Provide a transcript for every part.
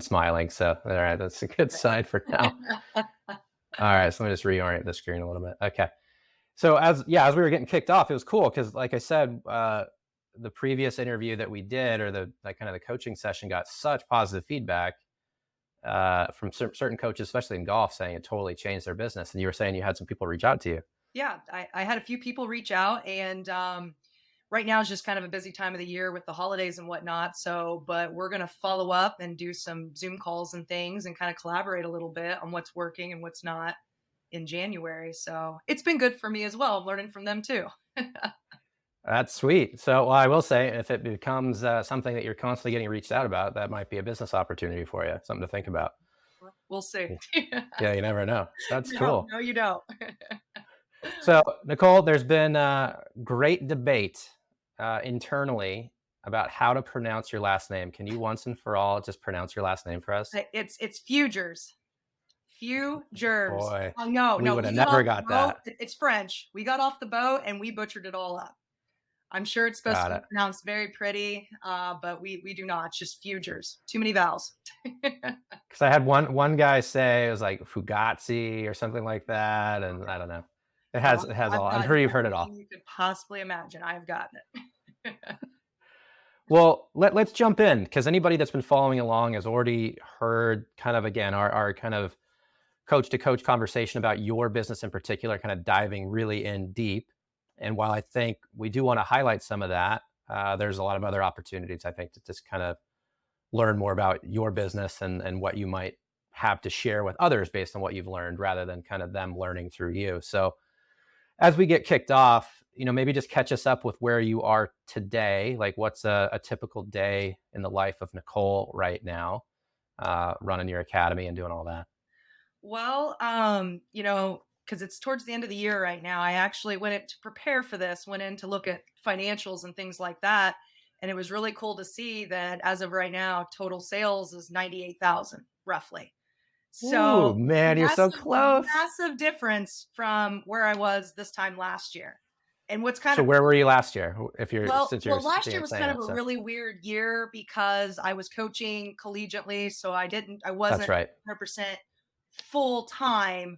smiling. So, all right, that's a good sign for now. All right, so let me just reorient the screen a little bit. Okay. So as we were getting kicked off, it was cool because, like I said, the previous interview that we did, or the like, kind of the coaching session, got such positive feedback from certain coaches, especially in golf, saying it totally changed their business. And you were saying you had some people reach out to you. Yeah, I had a few people reach out, and right now is just kind of a busy time of the year with the holidays and whatnot. So, but we're going to follow up and do some Zoom calls and things and kind of collaborate a little bit on what's working and what's not in January. So it's been good for me as well. I'm learning from them too. That's sweet. So, well, I will say, if it becomes something that you're constantly getting reached out about, that might be a business opportunity for you, something to think about. We'll see. Yeah, you never know. That's No, cool. no, you don't. So, Nicole, there's been great debate internally about how to pronounce your last name. Can you once and for all just pronounce your last name for us? It's Fugers. Fugers. Boy, Oh no, we no, would we have got off never the got boat. that. It's French. We got off the boat and we butchered it all up. I'm sure it's supposed Got to be it. pronounced very pretty, but we do not. It's just Fugers. Too many vowels. Because I had one guy say it was like Fugazi or something like that, and I don't know. No, It has I've all. I'm gotten sure you've heard it all. everything you could possibly imagine. I've gotten it. Well, let's jump in, because anybody that's been following along has already heard kind of, again, our kind of coach to coach conversation about your business in particular, kind of diving really in deep. And while I think we do want to highlight some of that, there's a lot of other opportunities, I think, to just kind of learn more about your business and what you might have to share with others based on what you've learned, rather than kind of them learning through you. So as we get kicked off, maybe just catch us up with where you are today. Like, what's a typical day in the life of Nicole right now, running your academy and doing all that? Well, because it's towards the end of the year right now, I actually went in to prepare for this, went in to look at financials and things like that. And it was really cool to see that as of right now, total sales is 98,000 roughly. Ooh, So man, you're so massive, close. massive difference from where I was this time last year. And what's kind So of where were you last year? If you're well, since you're well, last year was saying kind of that, a so really weird year because I was coaching collegiately, so I that's wasn't right. 100% full time.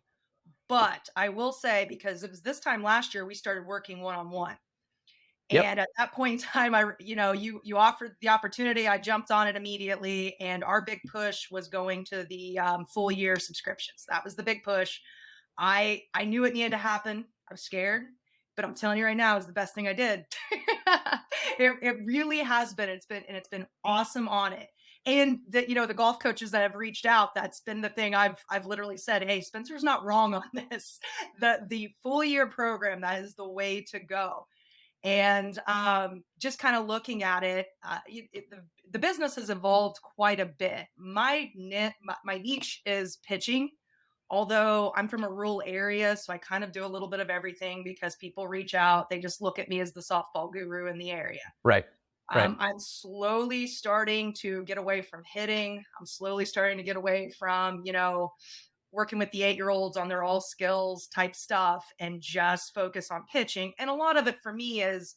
But I will say, because it was this time last year, we started working one on one. Yep. And at that point in time, you offered the opportunity. I jumped on it immediately, and our big push was going to the full year subscriptions. That was the big push. I knew it needed to happen. I was scared, but I'm telling you right now, it was the best thing I did. It really has been. It's been awesome on it. And the golf coaches that have reached out, that's been the thing I've literally said, hey, Spencer's not wrong on this. The full year program, that is the way to go. And just kind of looking at it, the business has evolved quite a bit. My niche is pitching, although I'm from a rural area, so I kind of do a little bit of everything because people reach out. They just look at me as the softball guru in the area. Right. Right. I'm slowly starting to get away from hitting. I'm slowly starting to get away from, working with the 8-year-olds on their all skills type stuff and just focus on pitching. And a lot of it for me is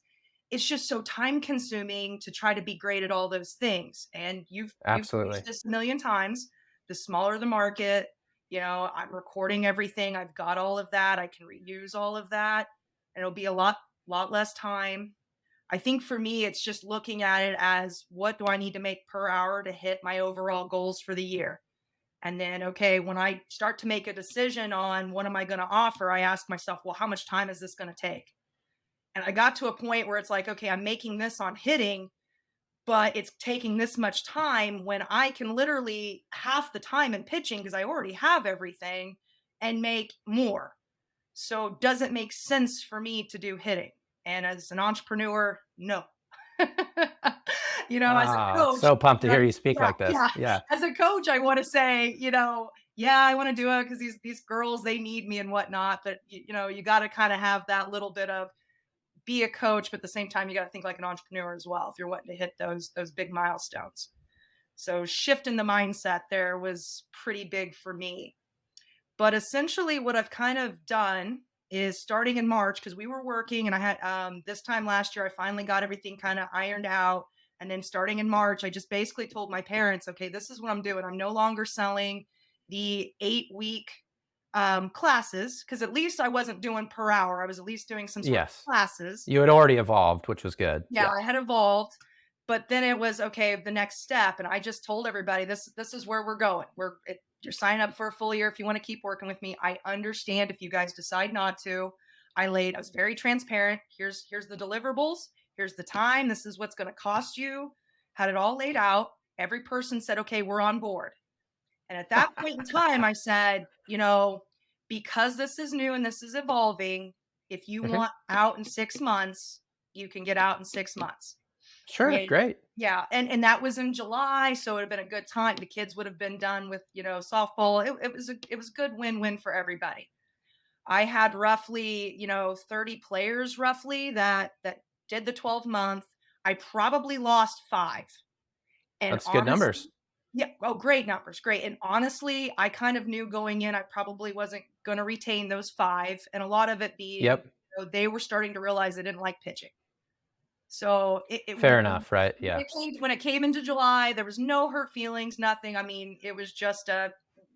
it's just so time consuming to try to be great at all those things. And you've preached Absolutely. this a million times. The smaller the market, I'm recording everything. I've got all of that. I can reuse all of that. And it'll be a lot less time. I think for me, it's just looking at it as what do I need to make per hour to hit my overall goals for the year? And then, okay, when I start to make a decision on what am I going to offer, I ask myself, well, how much time is this going to take? And I got to a point where it's like, okay, I'm making this on hitting, but it's taking this much time when I can literally half the time in pitching because I already have everything and make more. So does it make sense for me to do hitting? And as an entrepreneur, no. As a Ah, coach, so pumped to hear you speak yeah, like this. yeah. Yeah. As a coach, I want to say, yeah, I want to do it because these girls, they need me and whatnot. But you got to kind of have that little bit of be a coach, but at the same time, you got to think like an entrepreneur as well if you're wanting to hit those big milestones. So shifting the mindset there was pretty big for me. But essentially, what I've kind of done is starting in March, because we were working and I had this time last year, I finally got everything kind of ironed out. And then starting in March, I just basically told my parents, okay, this is what I'm doing. I'm no longer selling the 8-week classes, because at least I wasn't doing per hour. I was at least doing some sort of Yes. classes. You had already evolved, which was good. Yeah, Yeah. I had evolved, but then it was okay, the next step, and I just told everybody this is where we're going. You're signing up for a full year if you want to keep working with me. I understand if you guys decide not to. I was very transparent. Here's the deliverables. Here's the time. This is what's going to cost you. Had it all laid out. Every person said, "Okay, we're on board." And at that point in time, I said, because this is new and this is evolving, if you Mhm. want out in 6 months, you can get out in 6 months. Sure. And Great. yeah, and that was in July, so it would have been a good time. The kids would have been done with, softball. It was a good win-win for everybody. I had roughly, 30 players roughly that did the 12-month. I probably lost 5. And That's good honestly, numbers. yeah, oh, great numbers, great. And honestly, I kind of knew going in I probably wasn't going to retain those 5, and a lot of it being, Yep. they were starting to realize they didn't like pitching. So Fair enough. Right. when Yeah. when it came into July, there was no hurt feelings, nothing. I mean, it was just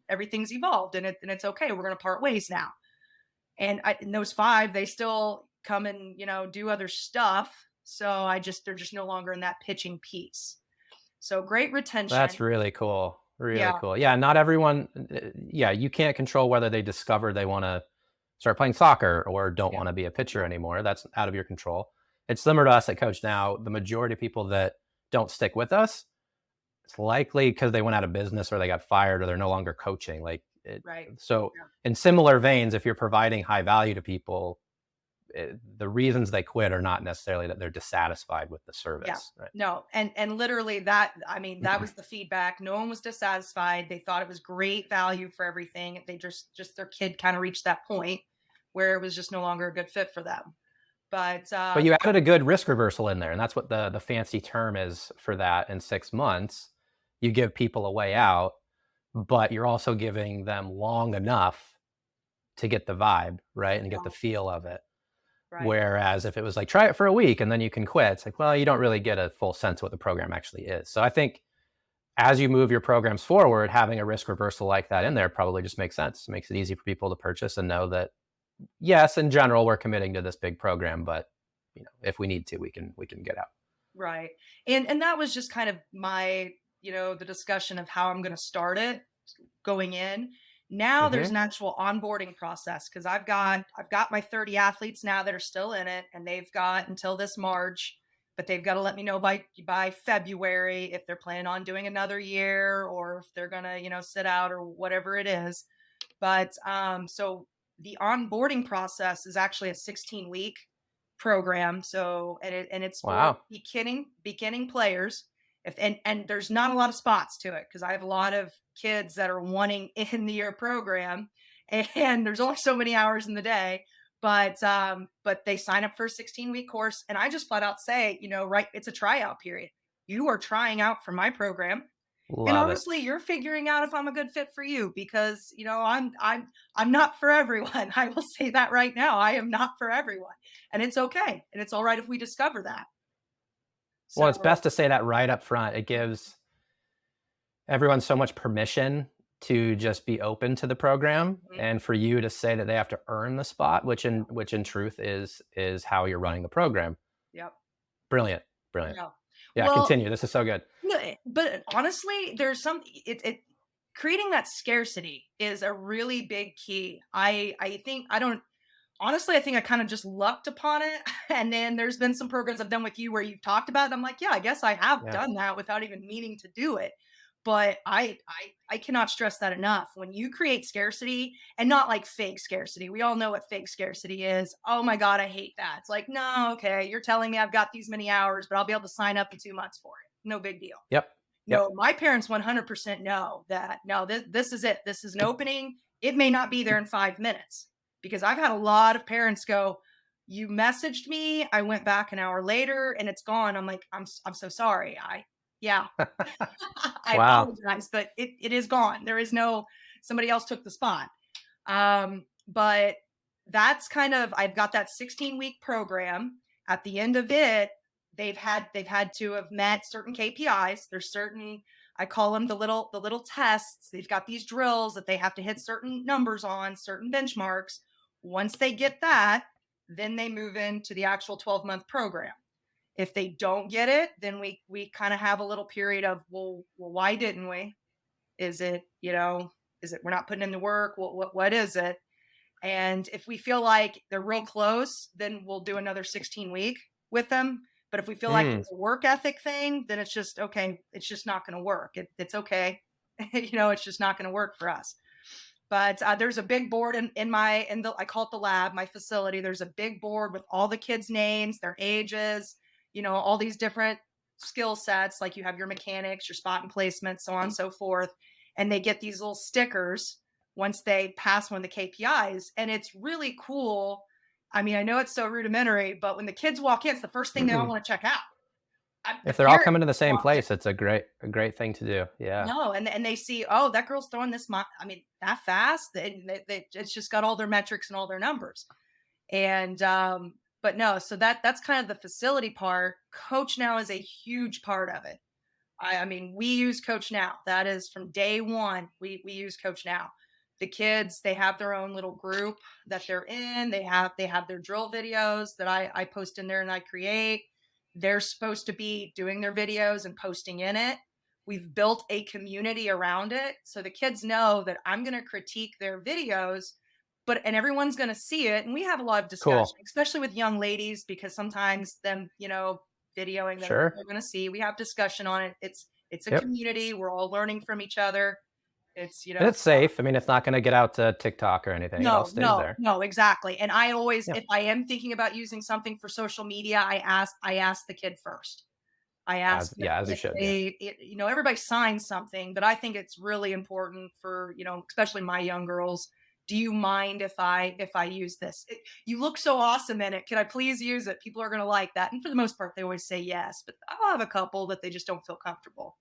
everything's evolved, and it's okay. We're going to part ways now. And those 5, they still come and do other stuff. So they're just no longer in that pitching piece. So great That's retention. really cool. Really Yeah, cool. Yeah. Not everyone, yeah, you can't control whether they discover they want to start playing soccer or don't yeah, want to be a pitcher yeah, anymore. That's out of your control. It's similar to us at Coach Now. The majority of people that don't stick with us, it's likely because they went out of business or they got fired or they're no longer coaching. right. So, Yeah, in similar veins, if you're providing high value to people, the reasons they quit are not necessarily that they're dissatisfied with the yeah. service. Right. No, and literally that, I mean, that was the feedback. No one was dissatisfied. They thought it was great value for everything. They just their kid kind of reached that point where it was just no longer a good fit for them. But But you added a good risk reversal in there, and that's what the fancy term is for that. In 6 months, you give people a way out, but you're also giving them long enough to get the vibe, right, and get the yeah, feel of it. right. Whereas if it was like, try it for a week and then you can quit, it's like, well, you don't really get a full sense of what the program actually is. So I think as you move your programs forward, having a risk reversal like that in there probably just makes sense. It makes it easy for people to purchase and know that, yes, in general, we're committing to this big program, but if we need to, we can get out. Right. And that was just kind of my, the discussion of how I'm going to start it going in. Now there's Hmm. an actual onboarding process, because I've got my 30 athletes now that are still in it, and they've got until this March, but they've got to let me know by February if they're planning on doing another year, or if they're going to, sit out or whatever it is. But so the onboarding process is actually a 16-week program. So it's for Wow. beginning players. If and there's not a lot of spots to it, because I have a lot of kids that are wanting in the year program, and there's only so many hours in the day. But they sign up for a 16-week course, and I just flat out say, right, it's a tryout period. You are trying out for my program, and Love it. honestly, you're figuring out if I'm a good fit for you, because, I'm not for everyone. I will say that right now. I am not for everyone. And it's okay. And it's all right if we discover that. Well, it's So, best to say that right up front. It gives everyone so much permission to just be open to the program, mhm, and for you to say that they have to earn the spot, which in truth is how you're running the program. yep. Brilliant. Brilliant. Yeah. Yeah, Well, continue. This is so good. no, but honestly, there's it creating that scarcity is a really big key. I think I don't honestly, I think I kind of just lucked upon it. And then there's been some programs I've done with you where you've talked about it. I'm like, yeah, I guess I have Yeah. done that without even meaning to do it. But I cannot stress that enough. When you create scarcity, and not like fake scarcity. We all know what fake scarcity is. Oh my God, I hate that. It's like, no, okay, you're telling me I've got these many hours, but I'll be able to sign up in 2 months for it. No big deal. Yep. No, Yep. my parents 100% know that, no, this is it. This is an opening. It may not be there in 5 minutes, because I've had a lot of parents go, you messaged me, I went back an hour later and it's gone. I'm like, I'm so sorry. Yeah, I Wow. apologize, but it is gone. There is no, somebody else took the spot. But that's kind of, I've got that 16-week program. At the end of it, they've had to have met certain KPIs. There's certain, I call them the little tests. They've got these drills that they have to hit certain numbers on, certain benchmarks. Once they get that, then they move into the actual 12-month program. If they don't get it, then we kind of have a little period of, well, why didn't we? Is it, is it we're not putting in the work? What is it? And if we feel like they're real close, then we'll do another 16-week with them. But if we feel like Mm, it's a work ethic thing, then it's just okay. It's just not going to work. It's okay. It's just not going to work for us. But there's a big board in the I call it the lab, my facility. There's a big board with all the kids' names, their ages, all these different skill sets. Like you have your mechanics, your spot and placement, so on and so forth. And they get these little stickers once they pass one of the KPIs. And it's really cool. I mean, I know it's so rudimentary, but when the kids walk in, it's the first thing they all mm. want to check out. The If they're all parents coming to the same walk in. place, it's a great thing to do. Yeah. No, and they see, oh, that girl's throwing this. I mean, that fast. It's just got all their metrics and all their numbers. And but no, so that's kind of the facility part. CoachNow is a huge part of it. I mean, we use CoachNow. That is from day one. We use CoachNow. The kids, they have their own little group that they're in. They have their drill videos that I post in there and I create. They're supposed to be doing their videos and posting in it. We've built a community around it. So the kids know that I'm going to critique their videos, and everyone's going to see it. And we have a lot of discussion, Cool. especially with young ladies, because sometimes them, videoing them, Sure. they're going to see. We have discussion on it. It's a Yep. community. We're all learning from each other. It's And it's safe. I mean, it's not going to get out to TikTok or anything. It all no, stays no, there. no, exactly. And I always, Yeah. if I am thinking about using something for social media, I ask the kid first. I ask As if, yeah, as you if should. Yeah. they, everybody signs something, but I think it's really important for, especially my young girls. Do you mind if I use this? You look so awesome in it. Can I please use it? People are going to like that. And for the most part, they always say yes, but I'll have a couple that they just don't feel comfortable.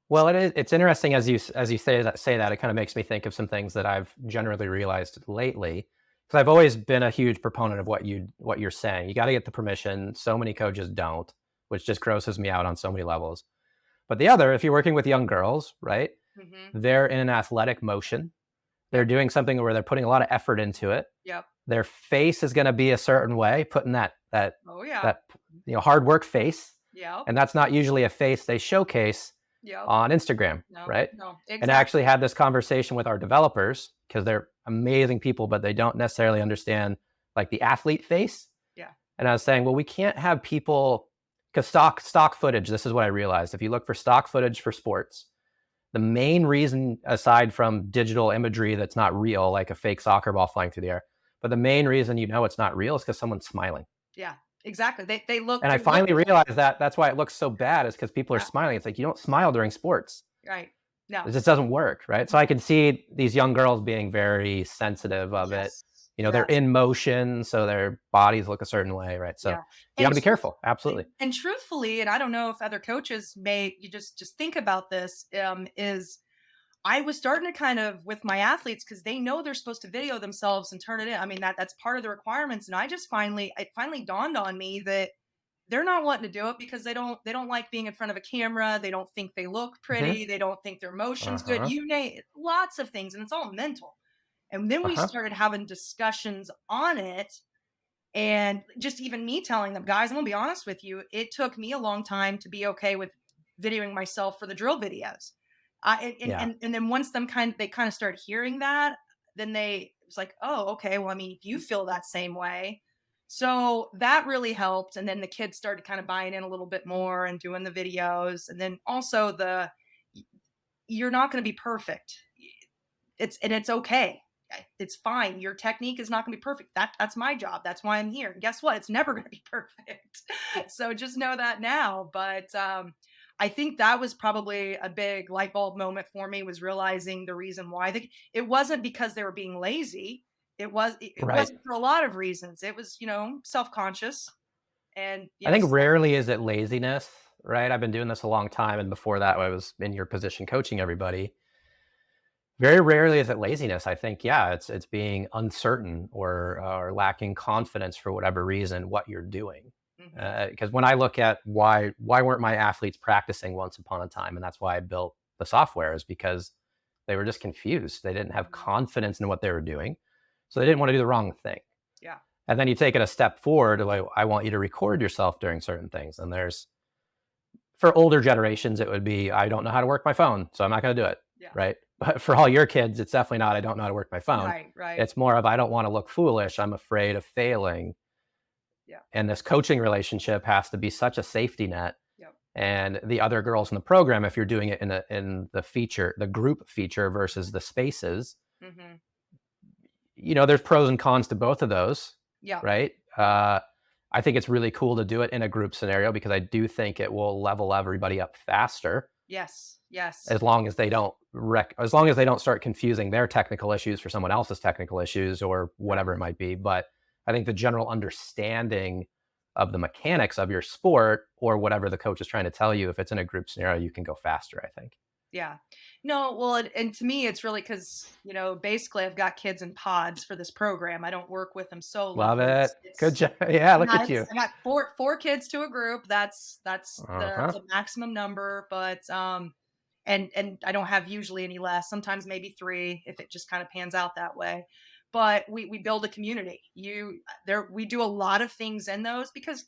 Well, it's interesting as you say that it kind of makes me think of some things that I've generally realized lately. Because I've always been a huge proponent of what you're saying. You got to get the permission. So many coaches don't, which just grosses me out on so many levels. But the other, if you're working with young girls, right? Hmm. They're in an athletic motion. They're Yep. doing something where they're putting a lot of effort into it. Yep. Their face is going to be a certain way, putting Oh yeah. that hard work face, Yep. and that's not usually a face they showcase Yep. on Instagram, No. right? No. And I Exactly. actually had this conversation with our developers because they're amazing people, but they don't necessarily understand like the athlete face. Yeah. And I was saying, well, we can't have people because stock footage. This is what I realized. If you look for stock footage for sports, the main reason, aside from digital imagery that's not real, like a fake soccer ball flying through the air, but the main reason it's not real is because someone's smiling. Yeah. Exactly. They look. And I They look. finally realized that that's why it looks so bad is because people are Yeah. smiling. It's like you don't smile during sports. Right. No. It just doesn't work, right? So I can see these young girls being very sensitive of it. Yes. They're Yes. in motion, so their bodies look a certain way, right? So Yeah. you got And to be careful. Absolutely. and truthfully, and I don't know if other coaches may, you just think about this, is I was starting to kind of with my athletes because they know they're supposed to video themselves and turn it in. I mean, that's part of the requirements. And it finally dawned on me that they're not wanting to do it because they don't like being in front of a camera. They don't think they look Hmm. pretty. They don't think their motion's good. Uh-huh. You name it, lots of things. And it's all mental. And then we Uh-huh. started having discussions on it. And just even me telling them, guys, I'm gonna be honest with you, it took me a long time to be okay with videoing myself for the drill videos. Yeah. And then once they kind of started hearing that, then it's like, oh, okay, well, I mean, if you feel that same way. So that really helped. And then the kids started kind of buying in a little bit more and doing the videos. And then also you're not going to be perfect. It's okay. It's fine. Your technique is not going to be perfect. That's my job. That's why I'm here. And guess what? It's never going to be perfect. So just know that now. But I think that was probably a big light bulb moment for me, was realizing the reason why it wasn't because they were being lazy. It Right. wasn't for a lot of reasons. It was, self-conscious and, I think rarely is it laziness, right? I've been doing this a long time. And before that, I was in your position coaching everybody. Very rarely is it laziness. I think, yeah, it's being uncertain or lacking confidence for whatever reason what you're doing. Mhm. Because when I look at why weren't my athletes practicing once upon a time, and that's why I built the software, is because they were just confused. They didn't have Mhm. confidence in what they were doing, so they didn't want to do the wrong thing. Yeah. And then you take it a step forward, like I want you to record yourself during certain things. And there's for older generations, it would be I don't know how to work my phone, so I'm not going to do it, Yeah. right? But for all your kids, it's definitely not I don't know how to work my phone. Right, right. It's more of I don't want to look foolish. I'm afraid of failing. Yeah. And this coaching relationship has to be such a safety net. Yep. And the other girls in the program, if you're doing it in the feature, the group feature versus the spaces, Mhm. there's pros and cons to both of those, Yeah. right? I think it's really cool to do it in a group scenario because I do think it will level everybody up faster Yes. Yes. as long as they don't as long as they don't start confusing their technical issues for someone else's technical issues or Right. whatever it might be. But I think the general understanding of the mechanics of your sport or whatever the coach is trying to tell you, if it's in a group scenario, you can go faster, I think. Yeah. No, well, and to me, it's really because, basically I've got kids in pods for this program. I don't work with them solo. Love it. Good It's job. Yeah, look yeah, at you. I got four kids to a group. That's Uh-huh. the maximum number, but and I don't have usually any less. Sometimes maybe three if it just kind of pans out that way. But we build a community. We do a lot of things in those because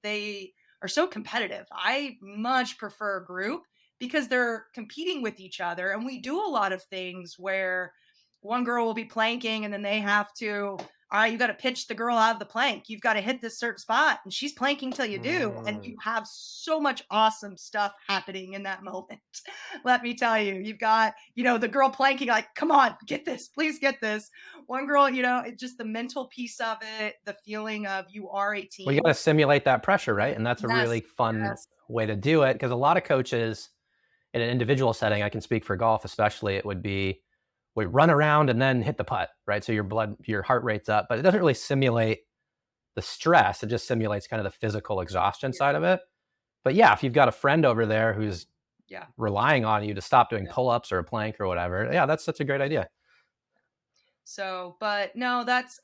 they are so competitive. I much prefer a group because they're competing with each other, and we do a lot of things where one girl will be planking and then they have to, all right, you got to pitch the girl out of the plank. You've got to hit this certain spot, and she's planking till you do. And Mm. you have so much awesome stuff happening in that moment. Let me tell you, you've got, the girl planking, like, come on, get this, please get this. One girl, it's just the mental piece of it, the feeling of you are a Well, you team. got to simulate that pressure, right? And that's a Yes, really fun yes, way to do it because a lot of coaches in an individual setting, I can speak for golf especially, it would be we run around and then hit the putt, right? So your heart rate's up, but it doesn't really simulate the stress. It just simulates kind of the physical exhaustion yeah, side of it. But yeah, if you've got a friend over there who's yeah. relying on you to stop doing Yeah. pull-ups or a plank or whatever, yeah, that's such a great idea. So, but no, that's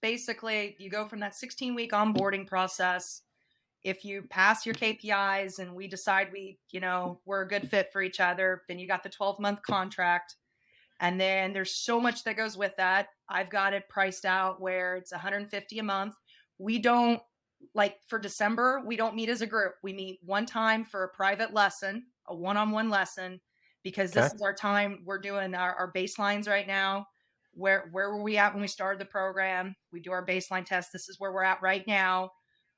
basically you go from that 16-week onboarding process. If you pass your KPIs and we decide we're a good fit for each other, then you got the 12-month contract. And then there's so much that goes with that. I've got it priced out where it's 150 a month. We don't like for December, we don't meet as a group. We meet one time for a private lesson, a one-on-one lesson, because Okay. this is our time. We're doing our baselines right now. Where were we at when we started the program? We do our baseline test. This is where we're at right now.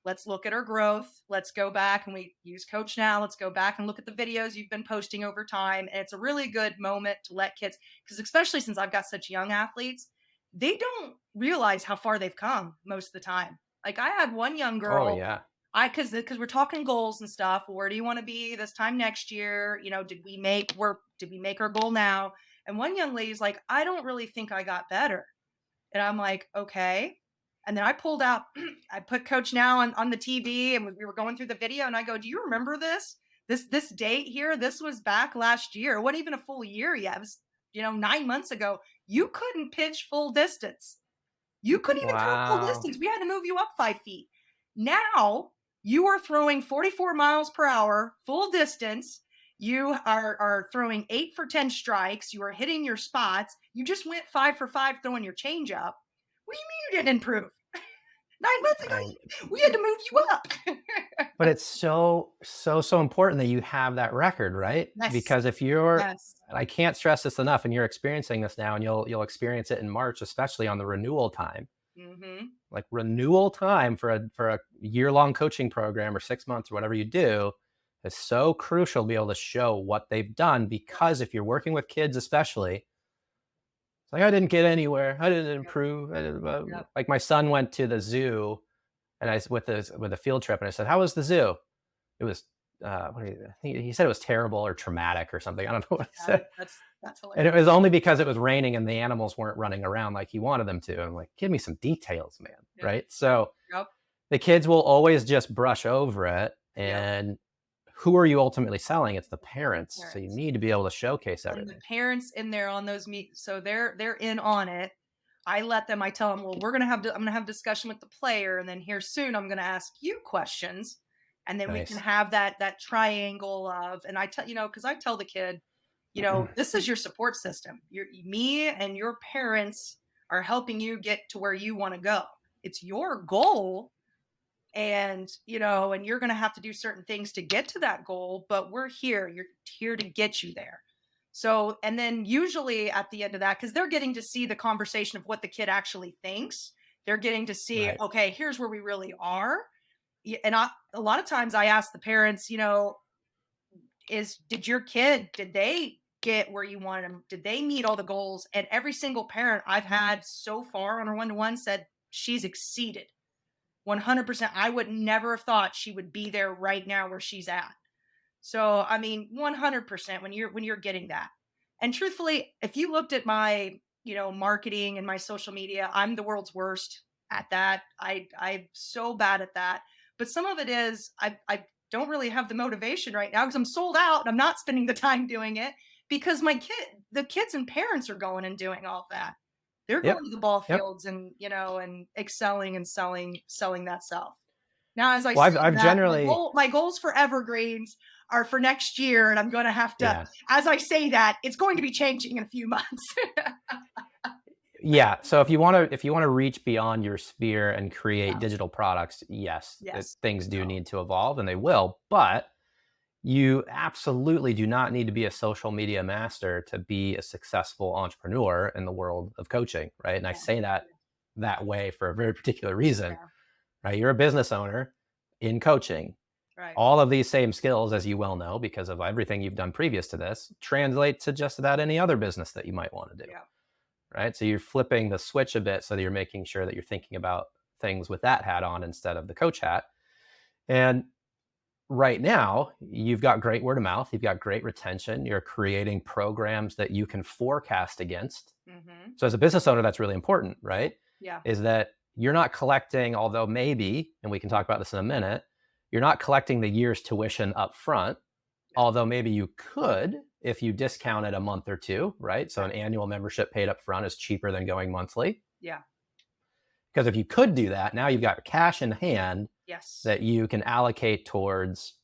Let's look at our growth. Let's go back and we use CoachNow. Let's go back and look at the videos you've been posting over time. And it's a really good moment to let kids, because especially since I've got such young athletes, they don't realize how far they've come most of the time. Like I had one young Oh girl, yeah. because we're talking goals and stuff. Where do you want to be this time next year? Did we make our goal now? And one young lady's like, I don't really think I got better. And I'm like, okay. And then I pulled out, I put Coach Now on the TV and we were going through the video. And I go, do you remember this? This date here, this was back last year. It wasn't even a full year yet. It was, 9 months ago. You couldn't pitch full distance. You couldn't even throw full Wow. distance. We had to move you up 5 feet. Now you are throwing 44 miles per hour full distance. You are throwing 8 for 10 strikes. You are hitting your spots. You just went 5 for 5 throwing your changeup. What do you mean you didn't improve? 9 months ago, I we had to move you up. But it's so important that you have that record, right? Yes. Because if you're Yes. and I can't stress this enough, and you're experiencing this now, and you'll experience it in March, especially on the renewal time. Hmm. Like renewal time for a year-long coaching program or 6 months or whatever you do is so crucial to be able to show what they've done because if you're working with kids especially, it's like I didn't get anywhere. I didn't Yep. improve. Yep. Like my son went to the zoo and with a field trip and I said, "How was the zoo?" It was he said it was terrible or traumatic or something. I don't know what he Yeah, said. that's And it hilarious. was only because it was raining and the animals weren't running around like he wanted them to. I'm like, give me some details, man. Yep. Right. So Yep. the kids will always just brush over it. Yep. And who are you ultimately selling? It's the parents. So you Parents. need to be able to showcase And the everything. parents in there on those meet, so they're in on it. I tell them, well, I'm going to have discussion with the player. And then here soon, I'm going to ask you questions. And then we can Nice. have that triangle of, and I tell, cause I tell the kid, this is your support system. Me and your parents are helping you get to where you want to go. It's your goal. And, and you're going to have to do certain things to get to that goal, but you're here to get you there. So, and then usually at the end of that, because they're getting to see the conversation of what the kid actually thinks, they're getting to see, Right. okay, here's where we really are. And a lot of times I ask the parents, did they get where you wanted them? Did they meet all the goals? And every single parent I've had so far on our one-to-one said she's exceeded 100%. I would never have thought she would be there right now where she's at. So, I mean, 100% when you're getting that. And truthfully, if you looked at my, marketing and my social media, I'm the world's worst at that. I'm so bad at that. But some of it is I don't really have the motivation right now because I'm sold out and I'm not spending the time doing it because the kids and parents are going and doing all of that. They're going Yep. to the ball Yep. fields and, and excelling and selling that stuff. Now, as I Well, say I've that, generally, my goals for evergreens are for next year, and I'm going to have to. yeah. As I say that, it's going to be changing in a few months. Yeah. So if you want to reach beyond your sphere and create Yeah. digital products, yes, Yes. things do No. need to evolve and they will, but you absolutely do not need to be a social media master to be a successful entrepreneur in the world of coaching, right? And I Yeah. say that way for a very particular reason, Yeah. right? You're a business owner in coaching. Right. All of these same skills, as you well know, because of everything you've done previous to this, translate to just about any other business that you might want to do, Yeah. right? So you're flipping the switch a bit so that you're making sure that you're thinking about things with that hat on instead of the coach hat. And right now, you've got great word of mouth, you've got great retention, you're creating programs that you can forecast against. Hmm. So as a business owner, that's really important, right? Yeah. Is that you're not collecting, although maybe, and we can talk about this in a minute, you're not collecting the year's tuition up front, Yeah. although maybe you could if you discount it a month or two, right? So an annual membership paid up front is cheaper than going monthly. Yeah. Because if you could do that, now you've got cash in hand Yes. that you can allocate towards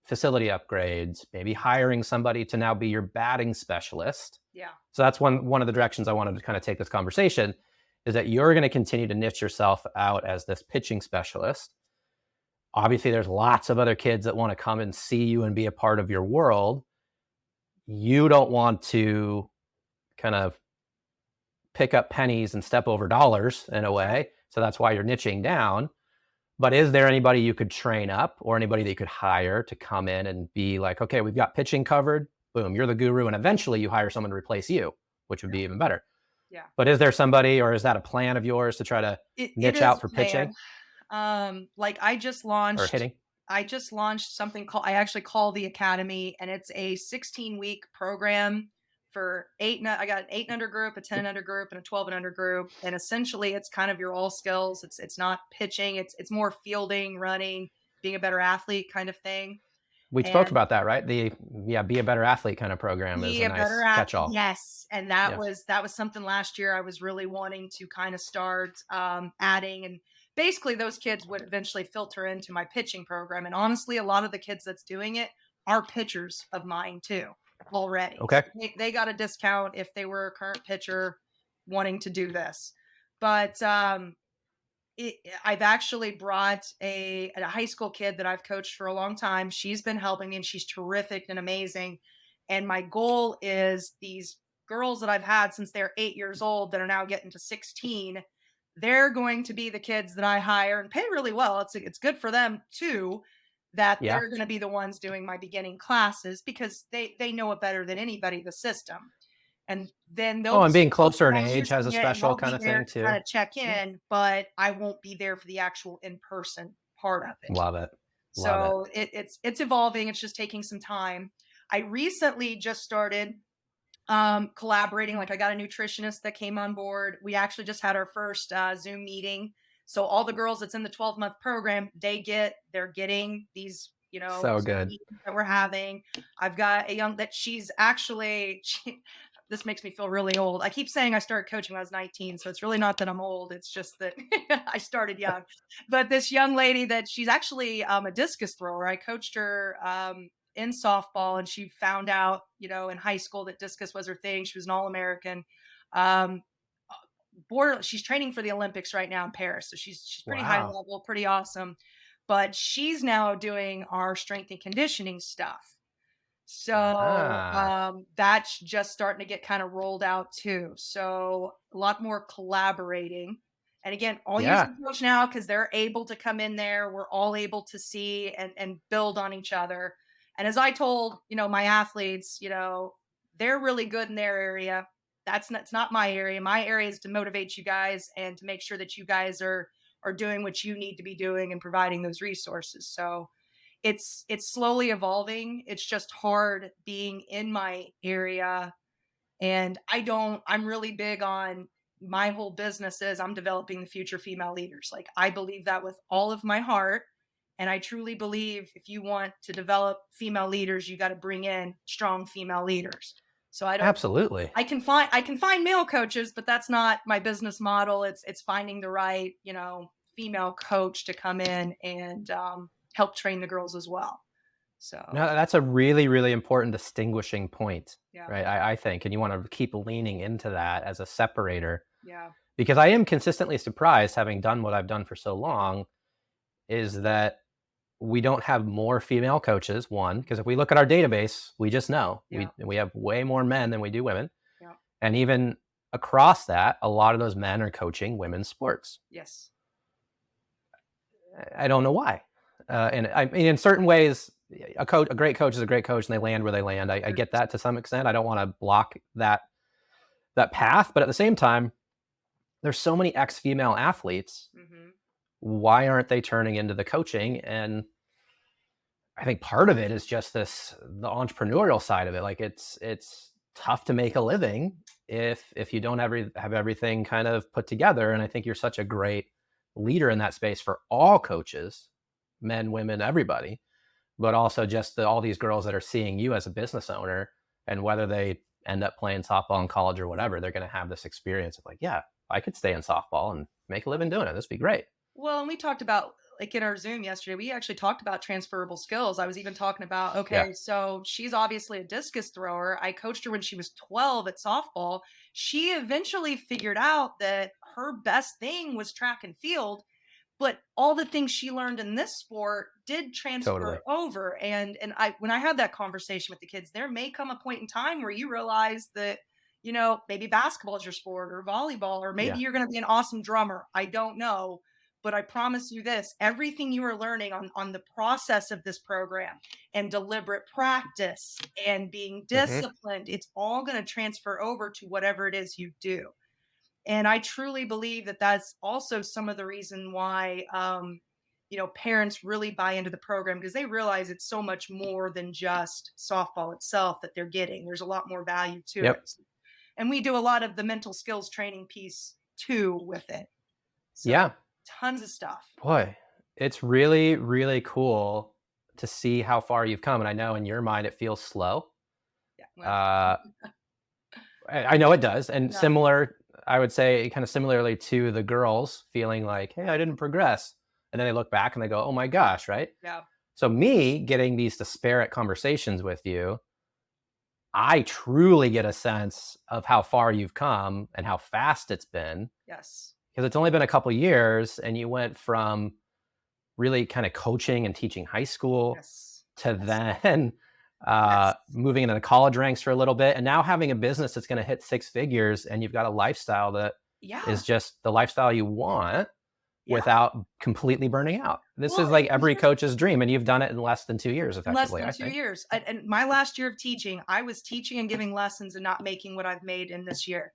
facility upgrades, maybe hiring somebody to now be your batting specialist. Yeah. So that's one of the directions I wanted to kind of take this conversation is that you're going to continue to niche yourself out as this pitching specialist. Obviously, there's lots of other kids that want to come and see you and be a part of your world. You don't want to kind of pick up pennies and step over dollars in a way. So that's why you're niching down. But is there anybody you could train up or anybody that you could hire to come in and be like, okay, we've got pitching covered. Boom, you're the guru. And eventually you hire someone to replace you, which would be even better. Yeah. But is there somebody or is that a plan of yours to try to It niche is out for a plan. pitching Like or hitting? I just launched something called I actually call the Academy, and it's a 16-week program for I got an 8 and under group, a 10 and under group, and a 12 and under group. And essentially it's kind of your all skills. It's not pitching, it's more fielding, running, being a better athlete kind of thing. We spoke And about that, right? Be a better athlete kind of program is be a a better nice at catch-all. yes. And Yeah. that was something last year I was really wanting to kind of start adding, and basically those kids would eventually filter into my pitching program. And honestly, a lot of the kids that's doing it are pitchers of mine too already. Okay. So they got a discount if they were a current pitcher wanting to do this. But I've actually brought a high school kid that I've coached for a long time. She's been helping me and she's terrific and amazing. And my goal is these girls that I've had since they're 8 years old that are now getting to 16, they're going to be the kids that I hire and pay really well. It's good for them too, that Yeah. they're going to be the ones doing my beginning classes because they know it better than anybody, the system. And then Oh, and being they'll be closer in there age has a using it, and special I'll kind be of there thing to too. kind of check Yeah. in, but I won't be there for the actual in-person part of it. Love it. Love it. So it's evolving. It's just taking some time. I recently just started collaborating. Like I got a nutritionist that came on board. We actually just had our first Zoom meeting. So all the girls that's in the 12-month program, they're getting these, So Zoom good. meetings that we're having. I've got a young that she's actually this makes me feel really old. I keep saying I started coaching when I was 19, so it's really not that I'm old. It's just that I started young. But this young lady that she's actually a discus thrower. I coached her in softball, and she found out, in high school that discus was her thing. She was an All-American. Um, she's training for the Olympics right now in Paris, so she's pretty high Wow. level, pretty awesome. But she's now doing our strength and conditioning stuff. So, Ah, that's just starting to get kind of rolled out too. So, a lot more collaborating. And again, all yeah, using Coach Now because they're able to come in there. We're all able to see and build on each other. And as I told, my athletes, they're really good in their area. It's not my area. My area is to motivate you guys and to make sure that you guys are doing what you need to be doing and providing those resources. So, it's slowly evolving. It's just hard being in my area, and I'm really big on my whole business is I'm developing the future female leaders. Like, I believe that with all of my heart, and I truly believe if you want to develop female leaders, you got to bring in strong female leaders. So absolutely. I can find male coaches, but that's not my business model. It's finding the right, female coach to come in and help train the girls as well. No, So that's a really, really important distinguishing point, yeah, right? I think, and you want to keep leaning into that as a separator, yeah, because I am consistently surprised, having done what I've done for so long, is that we don't have more female coaches. One, because if we look at our database, we just know yeah, we have way more men than we do women, yeah, and even across that, a lot of those men are coaching women's sports. yes, I don't know why. And I mean, in certain ways, a great coach is a great coach, and they land where they land. I get 100%. that to some extent. I don't want to block that path, but at the same time, there's so many ex female athletes. Hmm. Why aren't they turning into the coaching? And I think part of it is just the entrepreneurial side of it. Like, it's tough to make a living if you don't have everything kind of put together. And I think you're such a great leader in that space for all coaches, men, women, everybody, but also just all these girls that are seeing you as a business owner, and whether they end up playing softball in college or whatever, they're going to have this experience of like, yeah, I could stay in softball and make a living doing it. This would be great. Well, and we talked about, like, in our Zoom yesterday, we actually talked about transferable skills. I was even talking about, Yeah, okay, so she's obviously a discus thrower. I coached her when she was 12 at softball. She eventually figured out that her best thing was track and field, but all the things she learned in this sport did totally. transfer over. And I when I had that conversation with the kids, there may come a point in time where you realize that, maybe basketball is your sport or volleyball, or maybe Yeah. you're going to be an awesome drummer. I don't know. But I promise you this, everything you are learning on the process of this program and deliberate practice and being Hmm. disciplined, it's all going to transfer over to whatever it is you do. And I truly believe that that's also some of the reason why, parents really buy into the program because they realize it's so much more than just softball itself that they're getting. There's a lot more value to Yep. it. And we do a lot of the mental skills training piece too with it. So Yeah. tons of stuff. Boy, it's really, really cool to see how far you've come. And I know in your mind it feels slow. Yeah. Well, Uh, I know it does. And yeah. similar, I would say, kind of similarly to the girls feeling like, hey, I didn't progress. And then they look back and they go, oh my gosh, right? Yeah. So, me getting these disparate conversations with you, I truly get a sense of how far you've come and how fast it's been, Yes. because it's only been a couple years and you went from really kind of coaching and teaching high school Yes. to Yes. then Yes. moving into the college ranks for a little bit, and now having a business that's going to hit six figures, and you've got a lifestyle that is Yeah. just the lifestyle you want Yeah. without completely burning out. This is Well, like every coach's dream, and you've done it in less than 2 years in less effectively, than I 2 think. years. And my last year of teaching, I was teaching and giving lessons and not making what I've made in this year.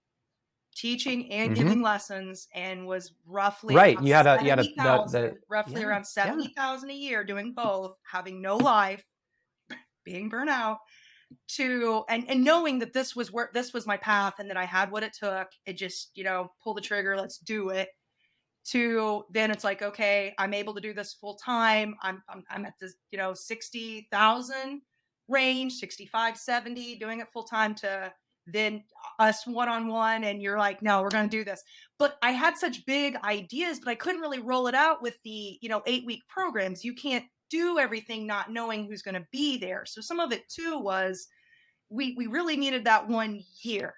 Teaching and Hmm. giving lessons and was roughly Right, around you had a 70,000, roughly yeah, around yeah. 70,000 a year doing both, having no life, being burnt out, to and knowing that this was my path and that I had what it took. It just, pull the trigger, let's do it. To then it's like, okay, I'm able to do this full time. I'm at this, 60,000 range, 65, 70, doing it full time, to than us one-on-one, and you're like, no, we're going to do this. But I had such big ideas, but I couldn't really roll it out with the 8-week programs. You can't do everything not knowing who's going to be there. So some of it too was we really needed that 1 year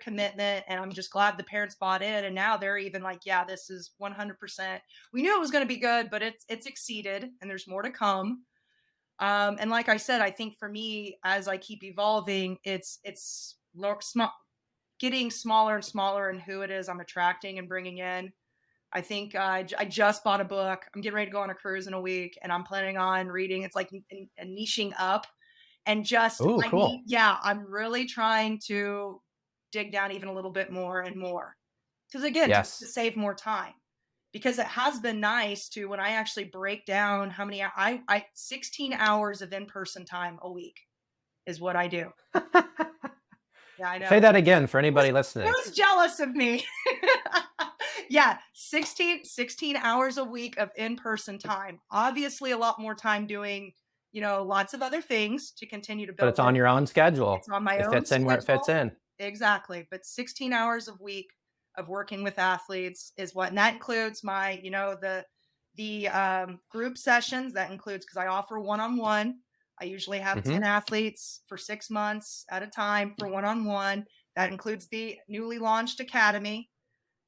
commitment, and I'm just glad the parents bought in, and now they're even like, yeah, this is 100%. We knew it was going to be good, but it's exceeded, and there's more to come. And like I said, I think for me, as I keep evolving, getting smaller and smaller in who it is I'm attracting and bringing in. I think I just bought a book. I'm getting ready to go on a cruise in a week, and I'm planning on reading. It's like niching up, and just Oh, cool. I'm really trying to dig down even a little bit more and more. Because again, just to Yes. save more time. Because it has been nice to, when I actually break down how many I 16 hours of in-person time a week is what I do. Yeah, I Say know. that again for Who's anybody listening. who's jealous of me? Yeah, 16 hours a week of in-person time. Obviously a lot more time doing, lots of other things to continue to But build it's on it. your own It's schedule. on my It own fits in where it fits schedule. in. Exactly. But 16 hours a week of working with athletes is what, and that includes my, the group sessions. That includes, because I offer one-on-one. I usually have 10 Hmm. athletes for 6 months at a time for one-on-one. That includes the newly launched academy.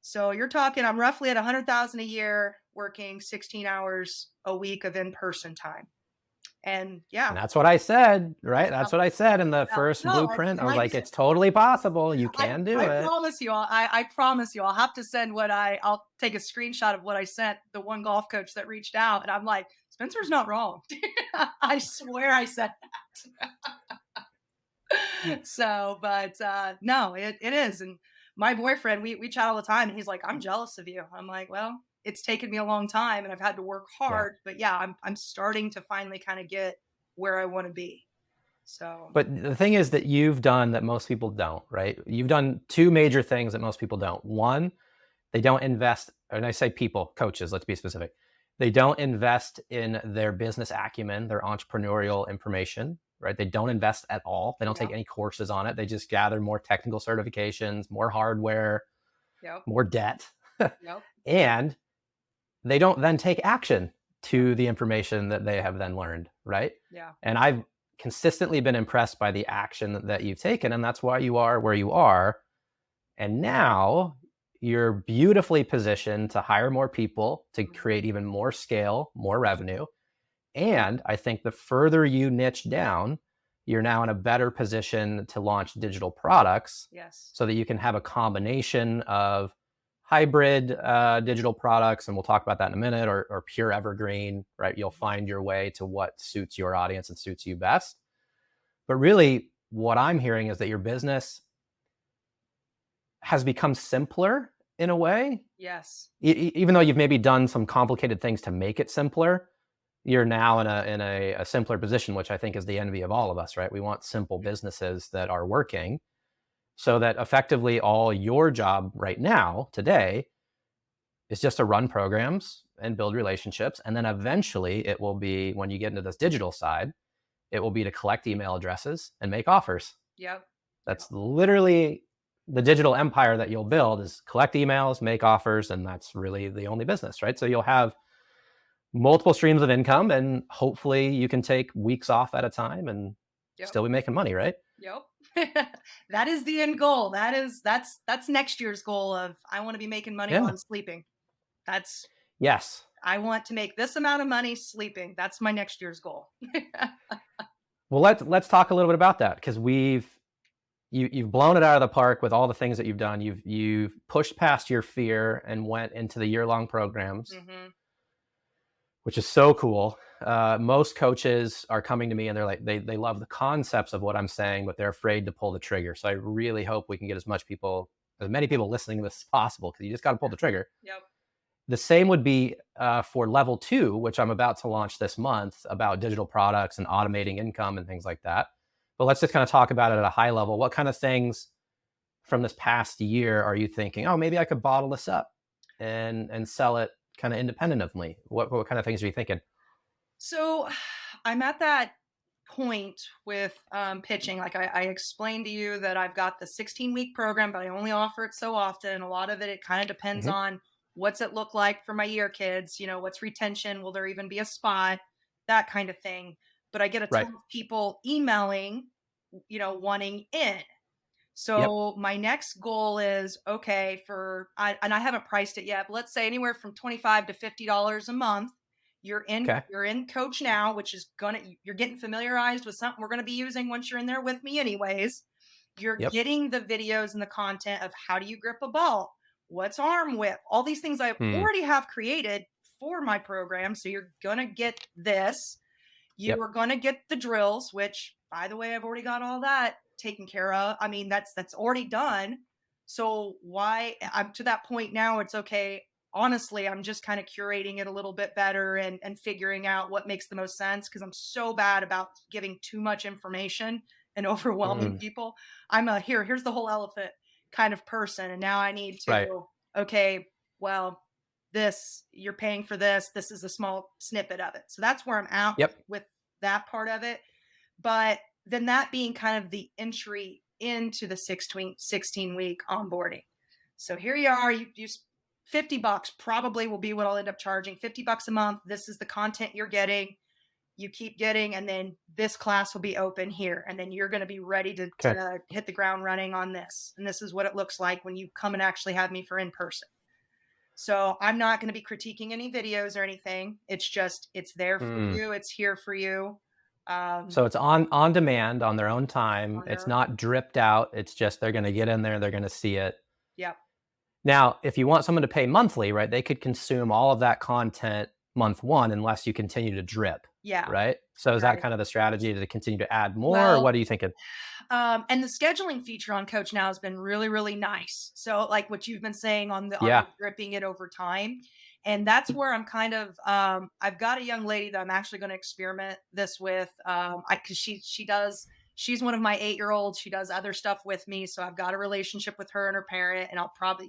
So you're talking, I'm roughly at 100,000 a year working 16 hours a week of in-person time. And And yeah, that's what I said, right? yeah, That's what I said in the yeah. first No, blueprint. I and was I like, just, it's totally possible. You I can do I it. promise you all. I promise you. I'll have to send I'll take a screenshot of what I sent the one golf coach that reached out, and I'm like, Spencer's not wrong. I swear I said that. So, but no, it is. And my boyfriend, we chat all the time, and he's like, I'm jealous of you. I'm like, well, it's taken me a long time, and I've had to work Yeah. hard. But yeah, I'm starting to finally kind of get where I want to be. So But the thing is that you've done that most people don't, right? You've done two major things that most people don't. One, they don't invest, and I say people, coaches, let's be specific. They don't invest in their business acumen, their entrepreneurial information, right? They don't invest at all. They don't take yeah, any courses on it. They just gather more technical certifications, more hardware, yep, more debt. yep, And they don't then take action yep, to the information that they have then learned, right? yeah, And I've consistently been impressed by the action that you've taken, and that's why you are where you are. And now you're beautifully positioned to hire more people, to mhm, create even more scale, more revenue. And I think the further you niche down, you're now in a better position to launch digital products yes, so that you can have a combination of hybrid digital products. And we'll talk about that in a minute, or pure evergreen, right? You'll mhm, find your way to what suits your audience and suits you best. But really, what I'm hearing is that your business has become simpler in a way. yes, Even though you've maybe done some complicated things to make it simpler, you're now in a simpler position, which I think is the envy of all of us, right? We want simple yeah, businesses that are working, so that effectively all your job right now, today, is just to run programs and build relationships. And then eventually it will be, when you get into this digital side, it will be to collect email addresses and make offers. yep, yep, That's literally the digital empire that you'll build, is collect emails, make offers, and that's really the only business, right? So you'll have multiple streams of income, and hopefully you can take weeks off at a time and yep, still be making money, right? yep. That is the end goal. That's next year's goal of, I want to be making money while Yeah. I'm sleeping. That's Yes. I want to make this amount of money sleeping. That's my next year's goal. Well, let's talk a little bit about that, because you've blown it out of the park with all the things that you've done. You've pushed past your fear and went into the year-long programs, Mhm. which is so cool. Most coaches are coming to me and they're like, they love the concepts of what I'm saying, but they're afraid to pull the trigger. So I really hope we can get as many people listening to this as possible, because you just got to pull the trigger. Yep. The same would be for level two, which I'm about to launch this month, about digital products and automating income and things like that. But let's just kind of talk about it at a high level. What kind of things from this past year are you thinking, oh, maybe I could bottle this up and sell it kind of independent of me? What kind of things are you thinking? So I'm at that point with pitching. Like I explained to you that I've got the 16-week program, but I only offer it so often. A lot of it kind of depends Hmm. on what's it look like for my year kids. What's retention? Will there even be a spot? That kind of thing. But I get a Right. ton of people emailing, wanting in. Yep. So my next goal is okay and I haven't priced it yet, but let's say anywhere from $25 to $50 a month. Okay. You're in CoachNow, which is you're getting familiarized with something we're gonna be using once you're in there with me anyways. You're Yep. getting the videos and the content of how do you grip a ball? What's arm whip? All these things I Mm. already have created for my program. So you're gonna get this. You Yep. are gonna get the drills, which, by the way, I've already got all that taken care of. I mean, that's already done. So why I'm to that point now, it's okay. Honestly, I'm just kind of curating it a little bit better and figuring out what makes the most sense because I'm so bad about giving too much information and overwhelming Mm. people. I'm a here's the whole elephant kind of person. And now I need Right. to, okay, well, this you're paying for this. This is a small snippet of it. So that's where I'm at Yep. with that part of it. But then that being kind of the entry into the 16-week onboarding. So here you are, you use $50 probably will be what I'll end up charging. $50 a month. This is the content you're getting. You keep getting, and then this class will be open here. And then you're going to be ready Okay. to hit the ground running on this. And this is what it looks like when you come and actually have me for in person. So I'm not going to be critiquing any videos or anything. It's just, it's there for Mm. you. It's here for you. Um, So it's on demand on their own time. on It's their not own. dripped out. It's just they're going to get in there. They're going to see it. Yep. Now, if you want someone to pay monthly, right, they could consume all of that content month one unless you continue to drip, Yeah. right? So is that Right. kind of the strategy to continue to add more, or Well, what are you thinking? and the scheduling feature on Coach Now has been really, really nice. So, like what you've been saying on the Yeah. dripping it over time, and that's where I'm kind of. I've got a young lady that I'm actually going to experiment this with. Because she does. She's one of my 8-year olds. She does other stuff with me, so I've got a relationship with her and her parent, and I'll probably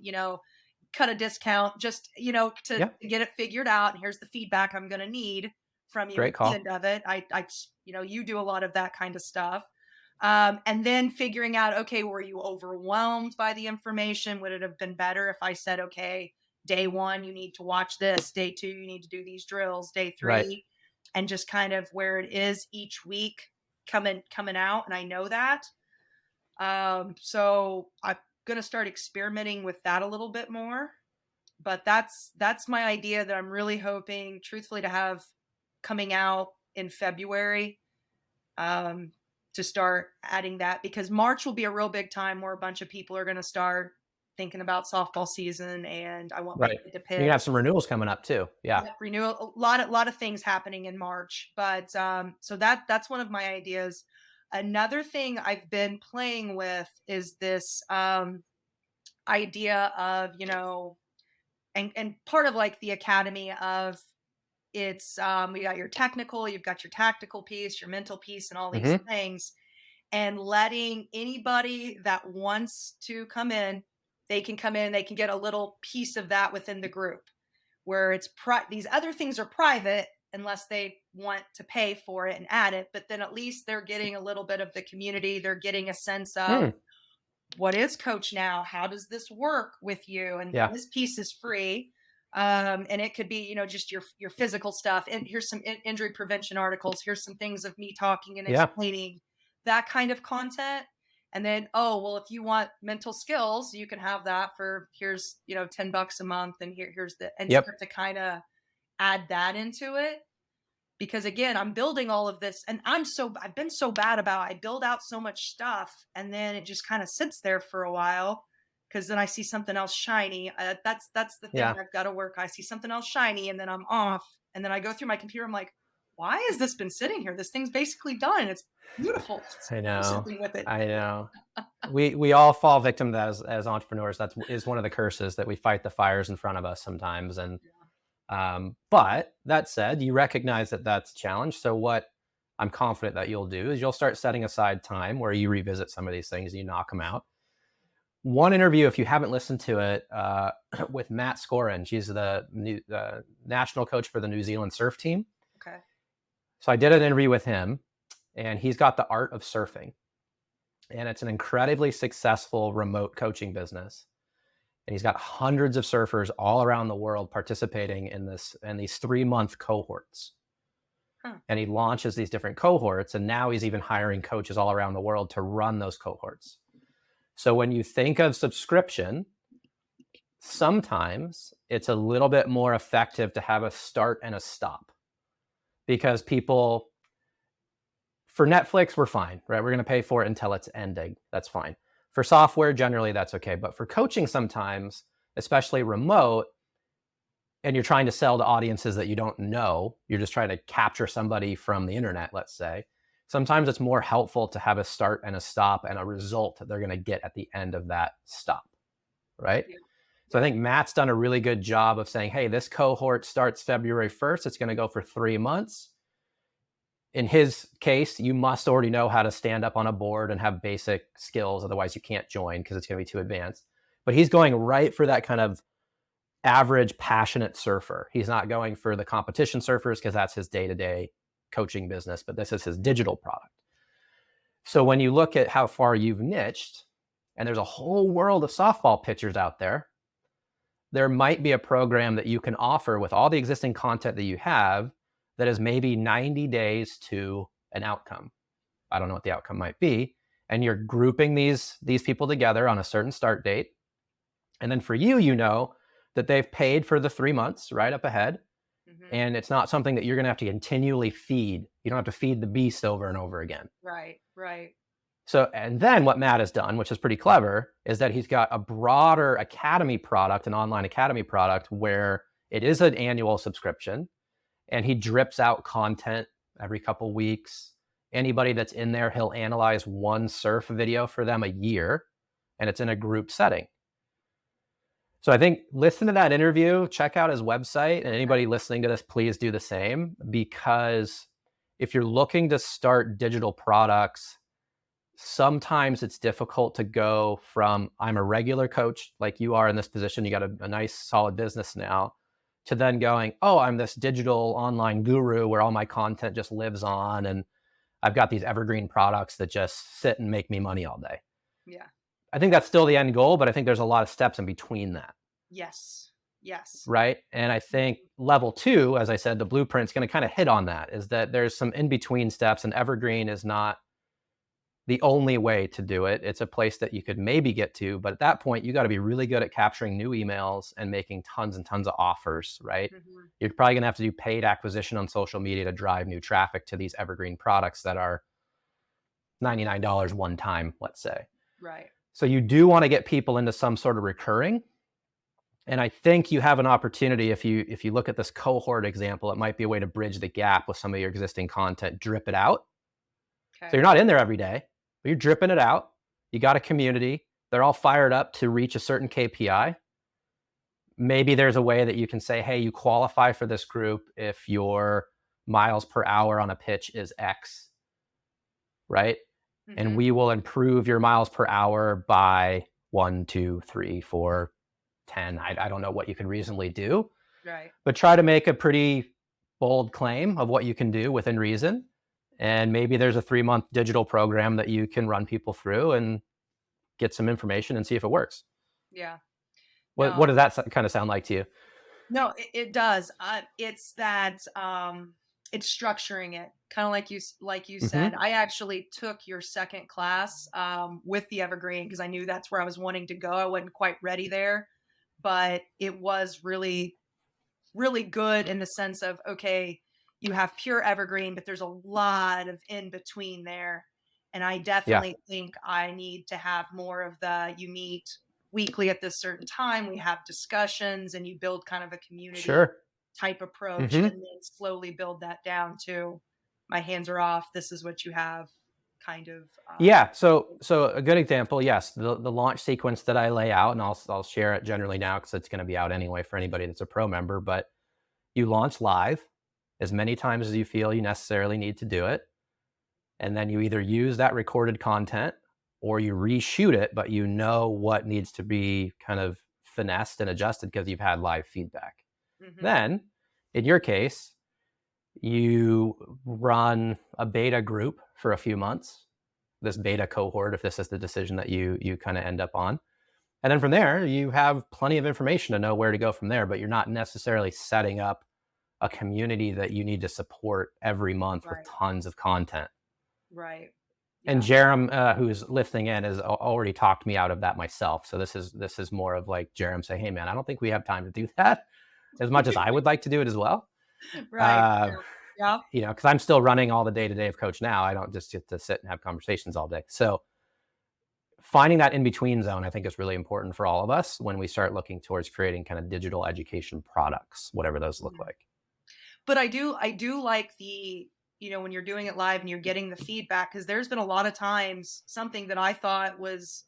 cut a discount just Yeah. to get it figured out. And here's the feedback I'm going to need from you at Great the call. end of it. You do a lot of that kind of stuff. And then figuring out, okay, were you overwhelmed by the information? Would it have been better if I said, okay, day one, you need to watch this, day two, you need to do these drills, day Right. three, and just kind of where it is each week coming out. And I know that. So I'm gonna start experimenting with that a little bit more. But that's my idea that I'm really hoping, truthfully, to have coming out in February, um, to start adding that because March will be a real big time where a bunch of people are going to start thinking about softball season, and I want my Right. kid to You're gonna pitch. have some renewals coming up too. Yeah. Yep, renewal, a lot of things happening in March, but so that's one of my ideas. Another thing I've been playing with is this idea of and part of like the academy of it's you got your technical, you've got your tactical piece, your mental piece, and all these Hmm. things, and letting anybody that wants to come in, they can come in, they can get a little piece of that within the group where these other things are private unless they want to pay for it and add it, but then at least they're getting a little bit of the community, they're getting a sense of Mm. what is Coach Now, how does this work with you, and Yeah. this piece is free. And it could be just your physical stuff, and here's some injury prevention articles, here's some things of me talking and Yeah. explaining that kind of content. And then, oh well, if you want mental skills, you can have that for here's $10 a month, and here's the and Yep. start to kind of add that into it. Because again, I'm building all of this, and I've been so bad about I build out so much stuff and then it just kind of sits there for a while because then I see something else shiny. That's the thing Yeah. I've got to work. I see something else shiny and then I'm off, and then I go through my computer. I'm like, why has this been sitting here? This thing's basically done. It's beautiful. Let's I do know. something with it. I know. We all fall victim to that as entrepreneurs. That's is one of the curses that we fight the fires in front of us sometimes. And but that said, you recognize that that's a challenge. So what I'm confident that you'll do is you'll start setting aside time where you revisit some of these things and you knock them out. One interview, if you haven't listened to it, with Matt Scorin, she's the national coach for the New Zealand surf team. Okay. So I did an interview with him, and he's got the art of surfing. And it's an incredibly successful remote coaching business. And he's got hundreds of surfers all around the world participating in these 3-month cohorts. Huh. And he launches these different cohorts, and now he's even hiring coaches all around the world to run those cohorts. So when you think of subscription, sometimes it's a little bit more effective to have a start and a stop, because people, for Netflix, we're fine, right? We're going to pay for it until it's ending. That's fine. For software, generally that's okay. But for coaching, sometimes, especially remote, and you're trying to sell to audiences that you don't know, you're just trying to capture somebody from the internet, let's say, sometimes it's more helpful to have a start and a stop and a result that they're going to get at the end of that stop, right? Yeah. So I think Matt's done a really good job of saying, hey, this cohort starts February 1st. It's going to go for 3 months. In his case, you must already know how to stand up on a board and have basic skills. Otherwise, you can't join because it's going to be too advanced. But he's going right for that kind of average, passionate surfer. He's not going for the competition surfers because that's his day-to-day coaching business, but this is his digital product. So when you look at how far you've niched, and there's a whole world of softball pitchers out there, there might be a program that you can offer with all the existing content that you have that is maybe 90 days to an outcome. I don't know what the outcome might be. And you're grouping these people together on a certain start date. And then for you, you know that they've paid for the 3 months right up ahead. Mm-hmm. And it's not something that you're going to have to continually feed. You don't have to feed the beast over and over again. Right, right. So, and then what Matt has done, which is pretty clever, is that he's got a broader academy product, an online academy product, where it is an annual subscription, and he drips out content every couple weeks. Anybody that's in there, he'll analyze one surf video for them a year, and it's in a group setting. So I think listen to that interview, check out his website, and anybody listening to this, please do the same, because if you're looking to start digital products, sometimes it's difficult to go from I'm a regular coach like you are in this position, you got a nice solid business now, to then going, oh, I'm this digital online guru where all my content just lives on and I've got these evergreen products that just sit and make me money all day. Yeah. I think that's still the end goal, but I think there's a lot of steps in between that. Yes. Yes. Right. And I think level 2, as I said, the blueprint's going to kind of hit on that, is that there's some in between steps, and evergreen is not the only way to do it. It's a place that you could maybe get to, but at that point, you got to be really good at capturing new emails and making tons and tons of offers, right? Mm-hmm. You're probably going to have to do paid acquisition on social media to drive new traffic to these evergreen products that are $99 one time, let's say. Right. So you do want to get people into some sort of recurring. And I think you have an opportunity, if you look at this cohort example, it might be a way to bridge the gap with some of your existing content, drip it out. Okay. So you're not in there every day, but you're dripping it out. You got a community. They're all fired up to reach a certain KPI. Maybe there's a way that you can say, hey, you qualify for this group if your miles per hour on a pitch is X, right? Mm-hmm. And we will improve your miles per hour by 1, 2, 3, 4, 10. I don't know what you can reasonably do. Right. But try to make a pretty bold claim of what you can do within reason. And maybe there's a 3-month digital program that you can run people through and get some information and see if it works. Yeah. What does that kind of sound like to you? No, it does. It's that it's structuring it, kind of like you said. I actually took your second class with the evergreen because I knew that's where I was wanting to go. I wasn't quite ready there, but it was really, really good in the sense of, okay, you have pure evergreen, but there's a lot of in between there. And I definitely think I need to have more of the, you meet weekly at this certain time, we have discussions, and you build kind of a community type approach, and then slowly build that down to my hands are off, this is what you have kind of. So a good example, yes, the launch sequence that I lay out, and I'll share it generally now because it's going to be out anyway for anybody that's a pro member, but you launch live as many times as you feel you necessarily need to do it. And then you either use that recorded content or you reshoot it, but you know what needs to be kind of finessed and adjusted because you've had live feedback. Mm-hmm. Then, in your case, You run a beta group for a few months, this beta cohort, if this is the decision that you kind of end up on. And then from there, you have plenty of information to know where to go from there, but you're not necessarily setting up a community that you need to support every month with Right. tons of content. Right. And Yeah. Jerem, who's listening in, has already talked me out of that myself. So this is more of like Jerem saying, "Hey, man, I don't think we have time to do that as much as I would like to do it as well." Right. Uh, Yeah. Yeah. because I'm still running all the day to day of CoachNow. I don't just get to sit and have conversations all day. So finding that in between zone, I think, is really important for all of us when we start looking towards creating kind of digital education products, whatever those look like. But I do like the, when you're doing it live and you're getting the feedback, because there's been a lot of times something that I thought was,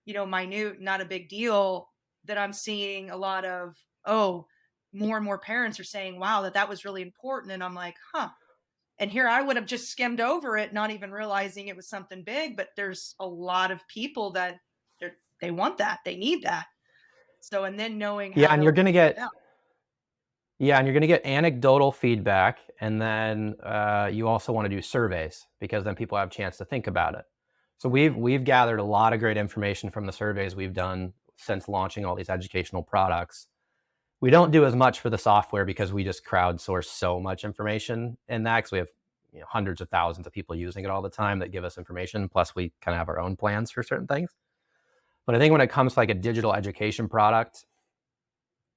minute, not a big deal, that I'm seeing a lot of, oh, more and more parents are saying, wow, that was really important. And I'm like, huh. And here I would have just skimmed over it, not even realizing it was something big, but there's a lot of people that they want that, they need that. So, and then knowing Yeah, how and to, you're gonna get yeah, yeah, and you're gonna get anecdotal feedback, and then you also want to do surveys because then people have a chance to think about it. So we've gathered a lot of great information from the surveys we've done since launching all these educational products. We don't do as much for the software because we just crowdsource so much information in that, because we have hundreds of thousands of people using it all the time that give us information. Plus, we kind of have our own plans for certain things. But I think when it comes to like a digital education product,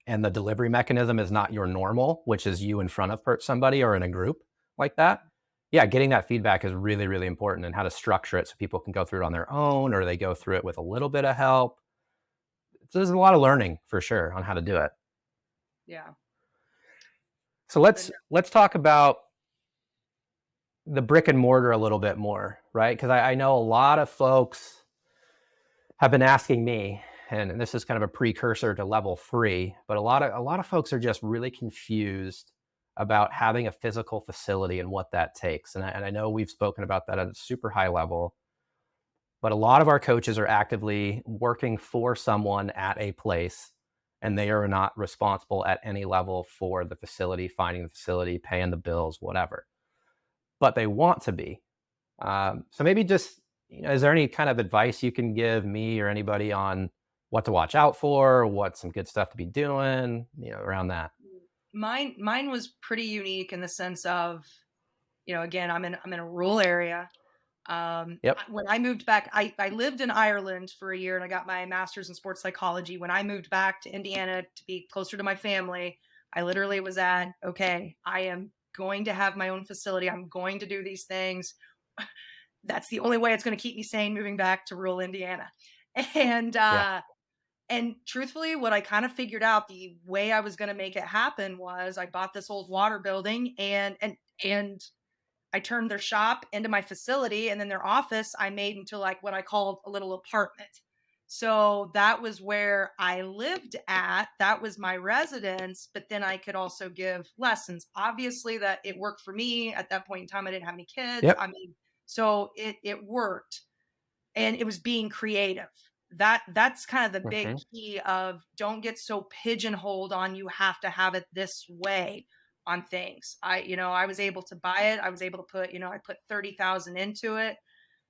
and the delivery mechanism is not your normal, which is you in front of somebody or in a group like that, yeah, getting that feedback is really, really important, and how to structure it so people can go through it on their own or they go through it with a little bit of help. So there's a lot of learning for sure on how to do it. yeah. So But let's talk about the brick and mortar a little bit more, right? Because I know a lot of folks have been asking me, and this is kind of a precursor to level 3, but a lot of folks are just really confused about having a physical facility and what that takes. And I know we've spoken about that at a super high level, but a lot of our coaches are actively working for someone at a place, and they are not responsible at any level for the facility, finding the facility, paying the bills, whatever. But they want to be. So maybe just, is there any kind of advice you can give me or anybody on what to watch out for, what's some good stuff to be doing, around that? mine was pretty unique in the sense of, again, I'm in a rural area. Yep. When I moved back, I lived in Ireland for a year and I got my master's in sports psychology. When I moved back to Indiana to be closer to my family, I literally was at, okay, I am going to have my own facility. I'm going to do these things. That's the only way it's going to keep me sane moving back to rural Indiana. And Yeah. and truthfully, what I kind of figured out, the way I was going to make it happen, was I bought this old water building, and I turned their shop into my facility, and then their office I made into like what I called a little apartment. So that was where I lived at. That was my residence, but then I could also give lessons. Obviously, that it worked for me at that point in time. I didn't have any kids. Yep. I mean, so it worked, and it was being creative. That's kind of the big Hmm. key of, don't get so pigeonholed on, you have to have it this way on things. I was able to buy it. I was able to put, I put 30,000 into it.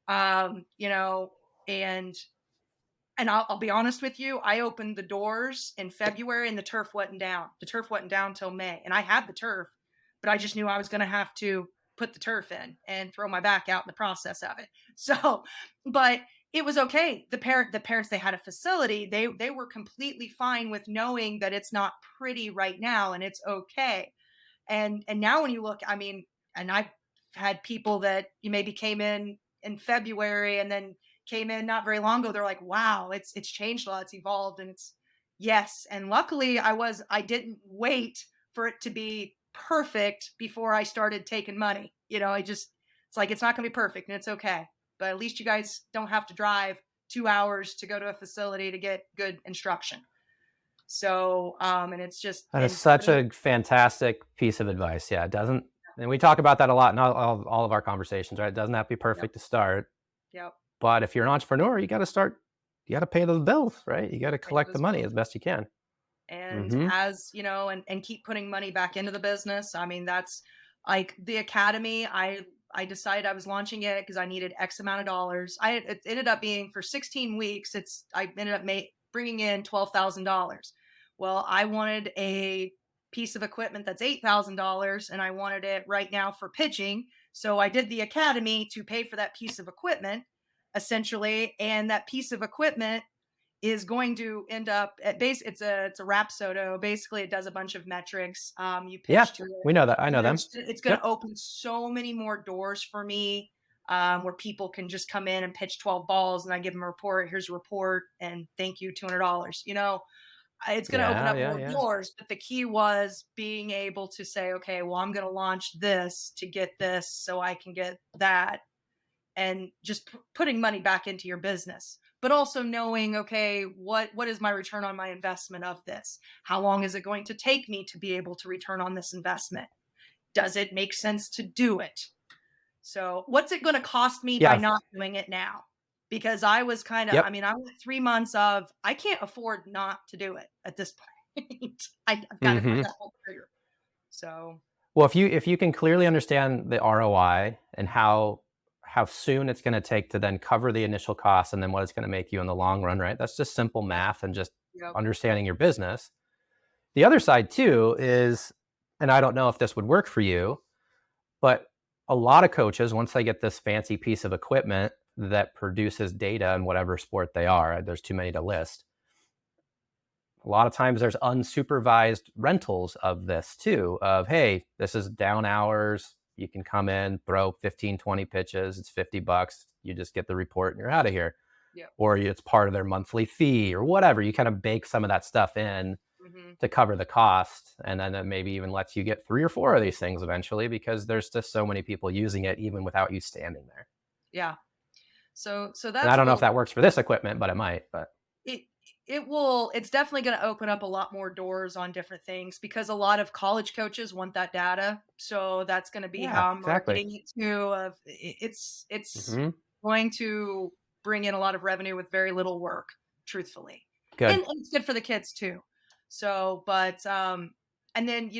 Um, you know, and I'll be honest with you, I opened the doors in February and the turf wasn't down. The turf wasn't down till May. And I had the turf, but I just knew I was going to have to put the turf in and throw my back out in the process of it. So, but it was okay. The parents, they had a facility. They were completely fine with knowing that it's not pretty right now and it's okay. And now when you look, I mean, and I've had people that you maybe came in February and then came in not very long ago. They're like, wow, it's changed a lot, it's evolved, and it's, yes. And luckily I didn't wait for it to be perfect before I started taking money. It's like, it's not gonna be perfect and it's okay. But at least you guys don't have to drive 2 hours to go to a facility to get good instruction. So and it's just, That is and such a fantastic piece of advice. Yeah, it doesn't, and we talk about that a lot in all of our conversations, right? It doesn't have to be yep, perfect to start, yep. but if you're an entrepreneur, you got to start, you got to pay those bills, right? You got to Pay collect the those money bills. as best you can. And Hmm. and keep putting money back into the business. I mean, that's Like the academy, I decided I was launching it because I needed X amount of dollars. It ended up being for 16 weeks. I ended up bringing in $12,000. Well, I wanted a piece of equipment that's $8,000, and I wanted it right now for pitching. So I did the academy to pay for that piece of equipment, essentially, and that piece of equipment is going to end up at base. It's a Rapsodo. Basically, it does a bunch of metrics. You Yeah, pitch to it. we know that. I know And them. it's going to Yep. open so many more doors for me, where people can just come in and pitch 12 balls, and I give them a report. Here's a report, and thank you, $200. It's going to open Yeah, up yeah, more yeah. doors. But the key was being able to say, okay, well, I'm going to launch this to get this, so I can get that, and just putting money back into your business, but also knowing, okay, what is my return on my investment of this? How long is it going to take me to be able to return on this investment? Does it make sense to do it? So what's it going to cost me by Yeah. not doing it now? Because I was kind of, I Yep. mean, I went 3 months of, I can't afford not to do it at this point. I've got to put Hmm. that whole trigger. So Well, if you can clearly understand the ROI and how soon it's going to take to then cover the initial costs and then what it's going to make you in the long run, right? That's just simple yeah, math and just yep, understanding your business. The other side too is, and I don't know if this would work for you, but a lot of coaches, once they get this fancy piece of equipment that produces data in whatever sport they are, there's too many to list. A lot of times there's unsupervised rentals of this too, of, hey, this is down hours. You can come in, throw 15, 20 pitches. It's $50. You just get the report and you're out of here. yep, Or it's part of their monthly fee or whatever. You kind of bake some of that stuff in hmm, to cover the cost. And then it maybe even lets you get 3 or 4 of these things eventually because there's just so many people using it even without you standing there. yeah. So And I that's don't know if what that works for this equipment, but it might. But it it will. It's definitely going to open up a lot more doors on different things because a lot of college coaches want that data. So that's going to be yeah, how I'm exactly. marketing it too. It's Hmm. going to bring in a lot of revenue with very little work, truthfully, Good. and it's good for the kids too. So, but and then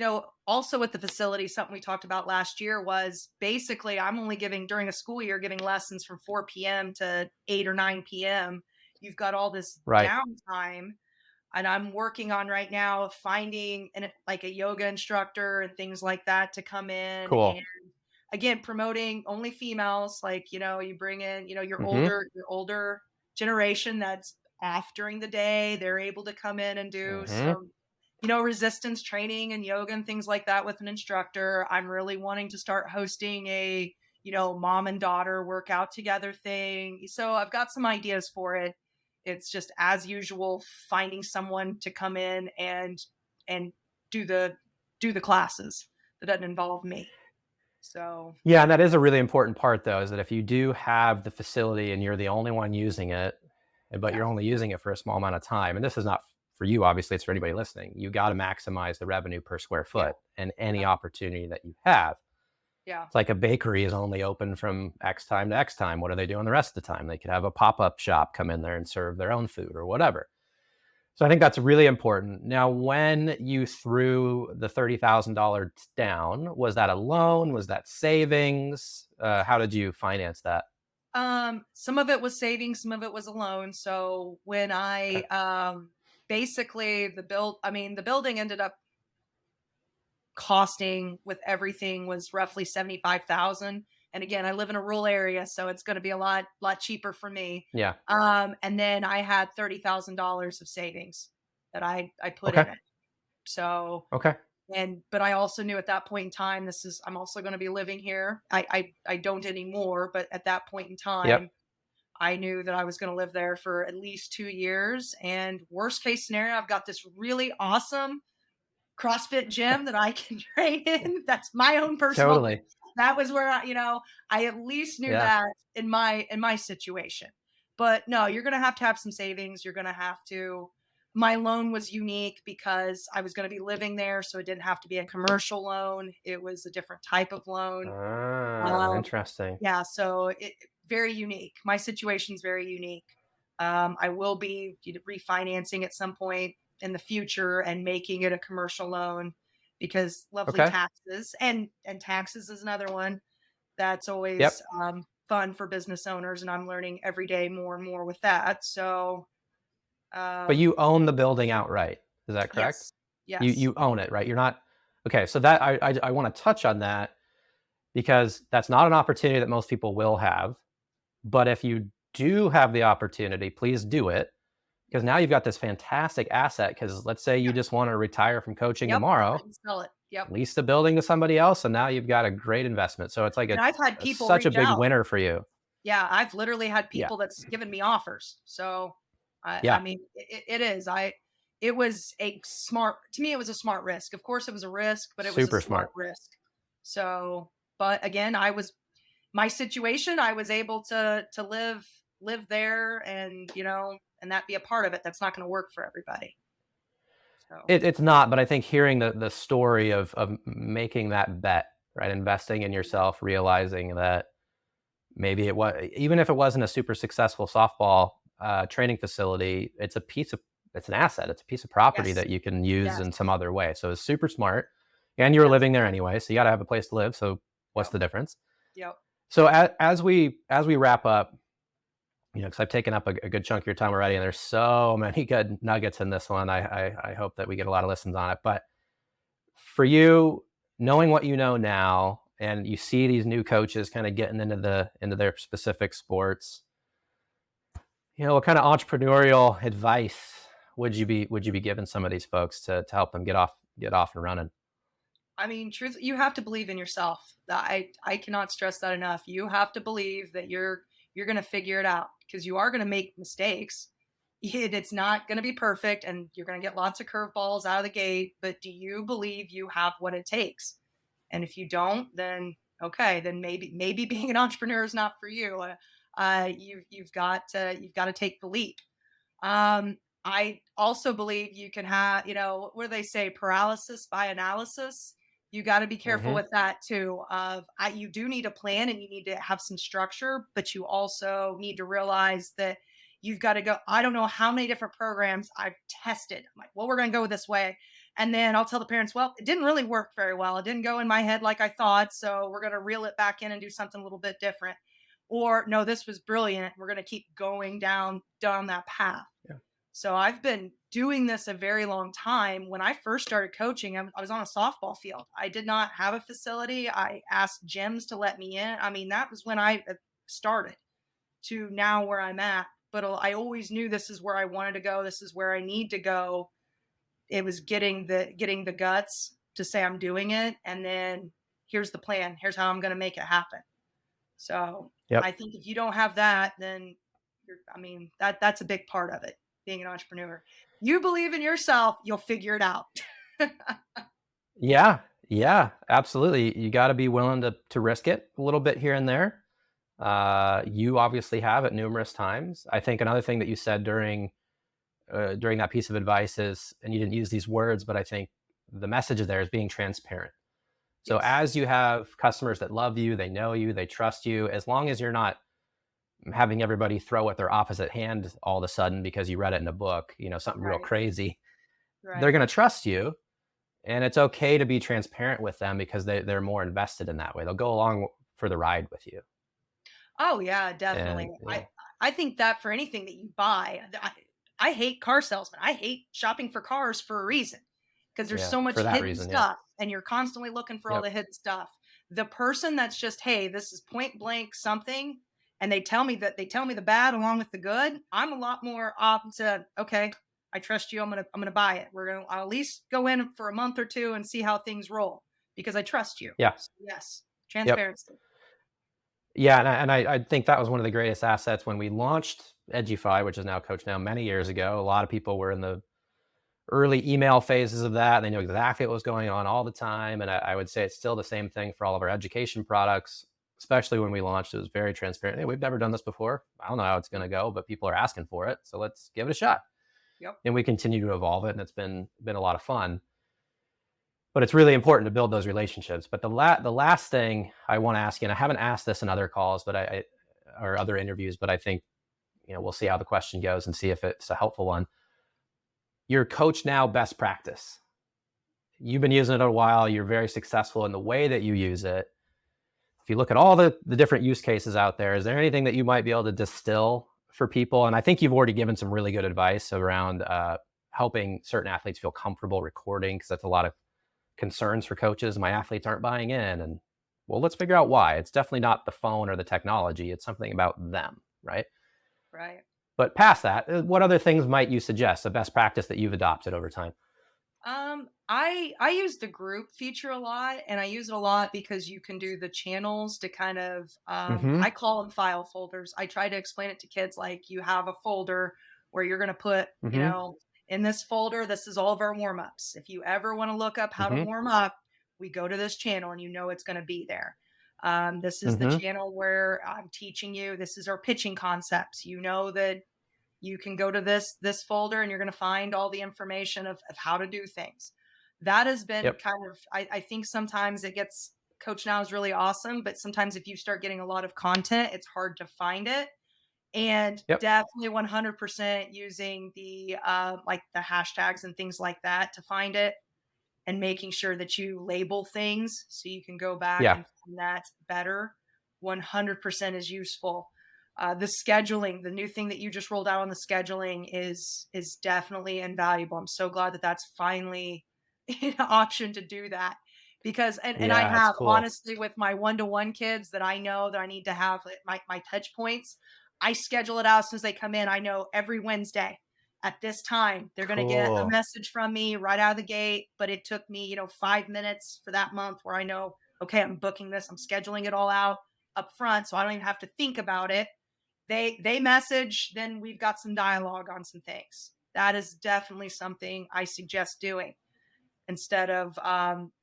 also with the facility, something we talked about last year was basically I'm only giving during a school year giving lessons from 4 p.m. to 8 or 9 p.m. You've got all this Right. downtime, and I'm working on right now finding like a yoga instructor and things like that to come in, and Cool. again promoting only females. Like you bring in your Hmm. older generation that's off during the day. They're able to come in and do Hmm. some resistance training and yoga and things like that with an instructor. I'm really wanting to start hosting a mom and daughter workout together thing. So I've got some ideas for it. It's just as usual finding someone to come in and do the classes that doesn't involve me. So Yeah, and that is a really important part, though, is that if you do have the facility and you're the only one using it, but yeah, you're only using it for a small amount of time, and this is not for you, obviously, it's for anybody listening. You got to maximize the revenue per square yeah, foot and any yeah, opportunity that you have. yeah, It's like a bakery is only open from X time to X time. What are they doing the rest of the time? They could have a pop up shop come in there and serve their own food or whatever. So I think that's really important. Now, when you threw the $30,000 down, was that a loan? Was that savings? How did you finance that? some of it was savings, some of it was a loan. So when I Okay. basically the building ended up costing with everything was roughly 75,000. And again, I live in a rural area, so it's going to be a lot cheaper for me. Yeah. And then I had $30,000 of savings that I put Okay. in it. So Okay. but I also knew at that point in time, I'm also going to be living here. I don't anymore, but at that point in Yep. time, I knew that I was going to live there for at least 2 years. And worst case scenario, I've got this really awesome CrossFit gym that I can train in. That's my own personal. Totally. That was where I at least knew Yeah. that in my situation. But no, you're going to have some savings. You're going to have to. My loan was unique because I was going to be living there, so it didn't have to be a commercial loan. It was a different type of loan. Ah, Um, interesting. yeah, so very unique. My situation's very unique. I will be refinancing at some point in the future and making it a commercial loan. because lovely Okay. taxes, and taxes is another one that's always Yep. fun for business owners, and I'm learning every day more and more with that. So But um, you own the building outright. Is that correct? yes, You yes, you own it, right? You're not okay. So that I want to touch on that because that's not an opportunity that most people will have. But if you do have the opportunity, please do it because now you've got this fantastic asset. Because let's say you yep, just want to retire from coaching yep. I tomorrow, can sell it. Yep. lease the building to somebody else, and now you've got a great investment. So it's like And I've had people such a reach big out. winner for you. Yeah, I've literally had Yeah, people that's given me offers. So, I yeah, mean, it is. It was a smart, to me, it was a smart risk. Of course, it was a risk, but it was a super smart smart. risk. So, but again, my situation, I was able to live there, and, and that be a part of it. That's not going to work for everybody. So, It's not, but I think hearing the story of making that bet, right, investing in yourself, realizing that maybe it was even if it wasn't a super successful softball training facility, it's an asset. It's a piece of property yes, that you can use yes, in some other way. So it's super smart, and you were yes, living there anyway, so you got to have a place to live. So what's yep, the difference? yep. So as we wrap up, because I've taken up a good chunk of your time already, and there's so many good nuggets in this one. I hope that we get a lot of listens on it. But for you, knowing what you know now, and you see these new coaches kind of getting into their specific sports, what kind of entrepreneurial advice would you be giving some of these folks to help them get off and running? I mean, truth, you have to believe in yourself. I cannot stress that enough. You have to believe that you're going to figure it out, because you are going to make mistakes. It's not going to be perfect, and you're going to get lots of curveballs out of the gate, but do you believe you have what it takes? And if you don't, then okay, then maybe being an entrepreneur is not for you. You've got to take the leap. I also believe you can have, what do they say, paralysis by analysis. You got to be careful Hmm. with that too. You do need a plan, and you need to have some structure, but you also need to realize that you've got to go. I don't know how many different programs I've tested. I'm like, well, we're going to go this way. And then I'll tell the parents, well, it didn't really work very well. It didn't go in my head like I thought. So we're going to reel it back in and do something a little bit different. Or no, this was brilliant. We're going to keep going down that path. Yeah. So I've been doing this a very long time. When I first started coaching, I was on a softball field. I did not have a facility. I asked gyms to let me in. I mean, that was when I started to now where I'm at. But I always knew this is where I wanted to go. This is where I need to go. It was getting the guts to say I'm doing it, and then here's the plan. Here's how I'm going to make it happen. So I Yep. think if you don't have that, then I mean, that's a big part of it, being an entrepreneur. You believe in yourself, you'll figure it out. Yeah. Yeah. Absolutely. You got to be willing to risk it a little bit here and there. You obviously have it numerous times. I think another thing that you said during that piece of advice is, and you didn't use these words, but I think the message there is being transparent. So Yes. as you have customers that love you, they know you, they trust you, as long as you're not having everybody throw at their opposite hand all of a sudden because you read it in a book, something real Right. crazy, they're Right. going to trust you. And it's okay to be transparent with them because they're more invested in that way. They'll go along for the ride with you. Oh yeah, definitely. And I think that for anything that you buy, I hate car salesmen. I hate shopping for cars for a reason, because there's yeah, so for much that hidden reason. Yeah. stuff, and you're constantly looking for all Yep. the hidden stuff. The person that's just, hey, this is point blank something, and they tell me the bad along with the good, I'm a lot more opt to, okay, I trust you. I'm gonna buy it. I'll at least go in for a month or two and see how things roll, because I trust you. Yeah. So yes, Yep. transparency. Yeah, I think that was one of the greatest assets when we launched Edufy, which is now CoachNow, many years ago. A lot of people were in the early email phases of that. And they knew exactly what was going on all the time. And I would say it's still the same thing for all of our education products, especially when we launched. It was very transparent. Hey, we've never done this before. I don't know how it's going to go, but people are asking for it. So let's give it a shot. Yep. And we continue to evolve it. And it's been a lot of fun. But it's really important to build those relationships. But the last thing I want to ask you, and I haven't asked this in other calls, but or other interviews, but I think we'll see how the question goes and see if it's a helpful one. Your CoachNow best practice. you've been using it a while. You're very successful in the way that you use it. If you look at all the different use cases out there, is there anything that you might be able to distill for people? And I think you've already given some really good advice around helping certain athletes feel comfortable recording, because that's a lot of concerns for coaches. My athletes aren't buying in. And well, let's figure out why. It's definitely not the phone or the technology. It's something about them, right? Right. But past that, what other things might you suggest, a best practice that you've adopted over time? I use the group feature a lot, and I use it a lot because you can do the channels to kind of Mm-hmm. I call them file folders. I try to explain it to kids like you have a folder where you're going to put, Mm-hmm. in this folder, this is all of our warm ups. If you ever want to look up how to Mm-hmm. warm up, we go to this channel and you know it's going to be there. This is the Mm-hmm. channel where I'm teaching you. This is our pitching concepts. You know that you can go to this folder and you're going to find all the information of how to do things. That has been Yep. kind of, I think sometimes it gets, Coach Now is really awesome, but sometimes if you start getting a lot of content, it's hard to find it. And Yep. definitely 100% using the like the hashtags and things like that to find it, and making sure that you label things so you can go back Yeah. and find that better. 100% is useful. The scheduling, the new thing that you just rolled out on the scheduling is definitely invaluable. I'm so glad that that's finally an option to do that, because and I Yeah. It's have cool. honestly with my one-to-one kids that I know that I need to have my touch points. I schedule it out as soon as they come in. I know every Wednesday at this time they're going to get a Cool. message from me right out of the gate, but it took me 5 minutes for that month where I know, okay, I'm booking this, I'm scheduling it all out up front so I don't even have to think about it. They message, then we've got some dialogue on some things. That is definitely something I suggest doing, instead of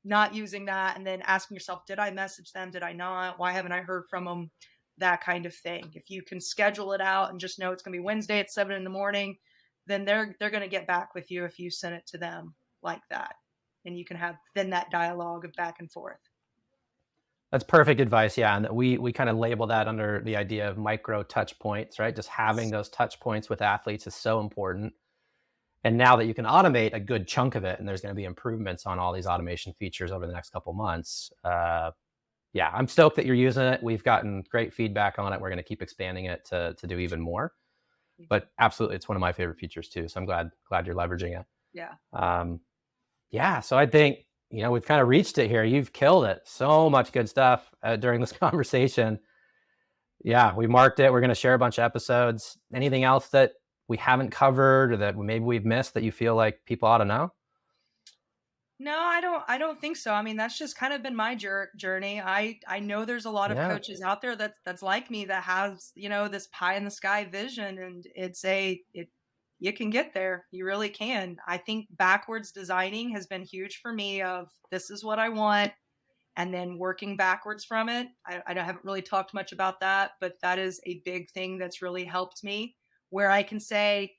not using that and then asking yourself, did I message them, did I not, why haven't I heard from them, that kind of thing. If you can schedule it out and just know it's going to be Wednesday at 7 in the morning, then they're going to get back with you if you send it to them like that, and you can have then that dialogue of back and forth. That's perfect advice. Yeah. And we kind of label that under the idea of micro touch points, right? Just having those touch points with athletes is so important. And now that you can automate a good chunk of it, and there's going to be improvements on all these automation features over the next couple months. Yeah, I'm stoked that you're using it. We've gotten great feedback on it. We're going to keep expanding it to do even more. Me too. But absolutely, it's one of my favorite features too. So I'm glad you're leveraging it. Yeah. Um, yeah, so I think we've kind of reached it here. You've killed it. So much good stuff during this conversation. Yeah, we marked it. We're going to share a bunch of episodes. Anything else that we haven't covered or that maybe we've missed that you feel like people ought to know? No, I don't think so. I mean, that's just kind of been my journey. I know there's a lot of Yeah. coaches out there that's like me, that has, this pie in the sky vision, and it you can get there. You really can. I think backwards designing has been huge for me, of this is what I want, and then working backwards from it. I haven't really talked much about that, but that is a big thing that's really helped me, where I can say,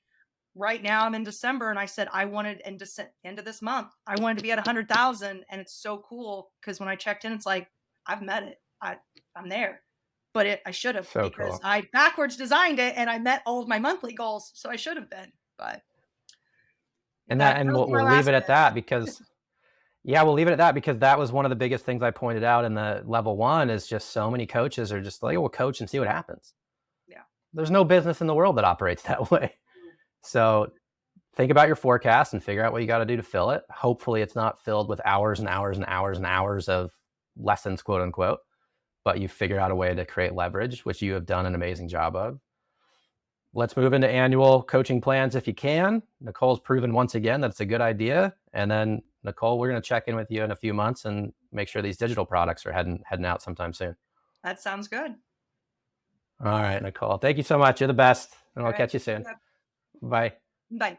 right now I'm in December and I said I wanted end of this month, I wanted to be at 100,000. And it's so cool because when I checked in, it's like, I've met it. I'm there, but I should have, So because cool. I backwards designed it and I met all of my monthly goals. So I should have been, but And that and was we'll my leave last it at bit. that because yeah, we'll leave it at that because that was one of the biggest things I pointed out in the level 1 is just so many coaches are just like, "We'll coach and see what happens." Yeah. There's no business in the world that operates that way. So think about your forecast and figure out what you got to do to fill it. Hopefully, it's not filled with hours and hours and hours and hours of lessons, quote unquote, but you figured out a way to create leverage, which you have done an amazing job of. Let's move into annual coaching plans if you can. Nicole's proven once again that it's a good idea. And then, Nicole, we're going to check in with you in a few months and make sure these digital products are heading out sometime soon. That sounds good. All right, Nicole. Thank you so much. You're the best. And All I'll right. catch you soon. Yep. Bye. Bye.